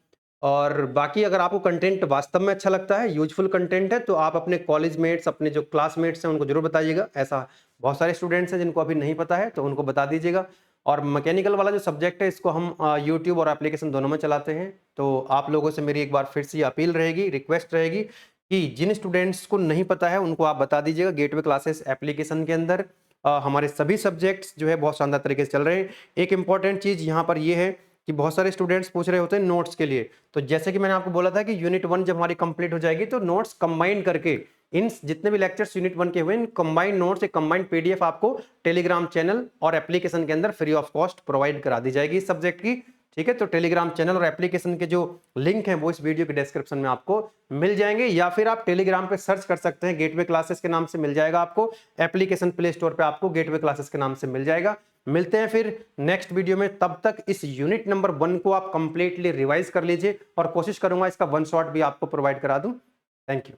और बाकी अगर आपको कंटेंट वास्तव में अच्छा लगता है, यूजफुल कंटेंट है, तो आप अपने कॉलेज मेट्स, अपने जो क्लासमेट्स हैं उनको जरूर बताइएगा। ऐसा बहुत सारे स्टूडेंट्स हैं जिनको अभी नहीं पता है, तो उनको बता दीजिएगा। और मैकेनिकल वाला जो सब्जेक्ट है इसको हम यूट्यूब और एप्लीकेशन दोनों में चलाते हैं। तो आप लोगों से मेरी एक बार फिर से अपील रहेगी, रिक्वेस्ट रहेगी कि जिन स्टूडेंट्स को नहीं पता है उनको आप बता दीजिएगा। गेटवे क्लासेस एप्लीकेशन के अंदर हमारे सभी सब्जेक्ट्स जो है बहुत शानदार तरीके से चल रहे हैं। एक इंपॉर्टेंट चीज यहाँ पर ये है कि बहुत सारे स्टूडेंट्स पूछ रहे होते हैं नोट्स के लिए। तो जैसे कि मैंने आपको बोला था कि यूनिट 1 जब हमारी कंप्लीट हो जाएगी तो नोट्स कंबाइन करके, इन जितने भी लेक्चर्स यूनिट 1 के हुए, इन कंबाइंड नोट्स, एक कंबाइंड पीडीएफ आपको टेलीग्राम चैनल और एप्लीकेशन के अंदर फ्री ऑफ कॉस्ट प्रोवाइड करा दी जाएगी इस सब्जेक्ट की। ठीक है, तो टेलीग्राम चैनल और एप्लीकेशन के जो लिंक हैं वो इस वीडियो के डिस्क्रिप्शन में आपको मिल जाएंगे, या फिर आप टेलीग्राम पे सर्च कर सकते हैं, गेटवे क्लासेस के नाम से मिल जाएगा आपको। एप्लीकेशन प्ले स्टोर पे आपको गेटवे क्लासेस के नाम से मिल जाएगा। मिलते हैं फिर नेक्स्ट वीडियो में, तब तक इस यूनिट नंबर 1 को आप कंप्लीटली रिवाइज कर लीजिए, और कोशिश करूंगा इसका वन शॉट भी आपको प्रोवाइड करा दूं। Thank you.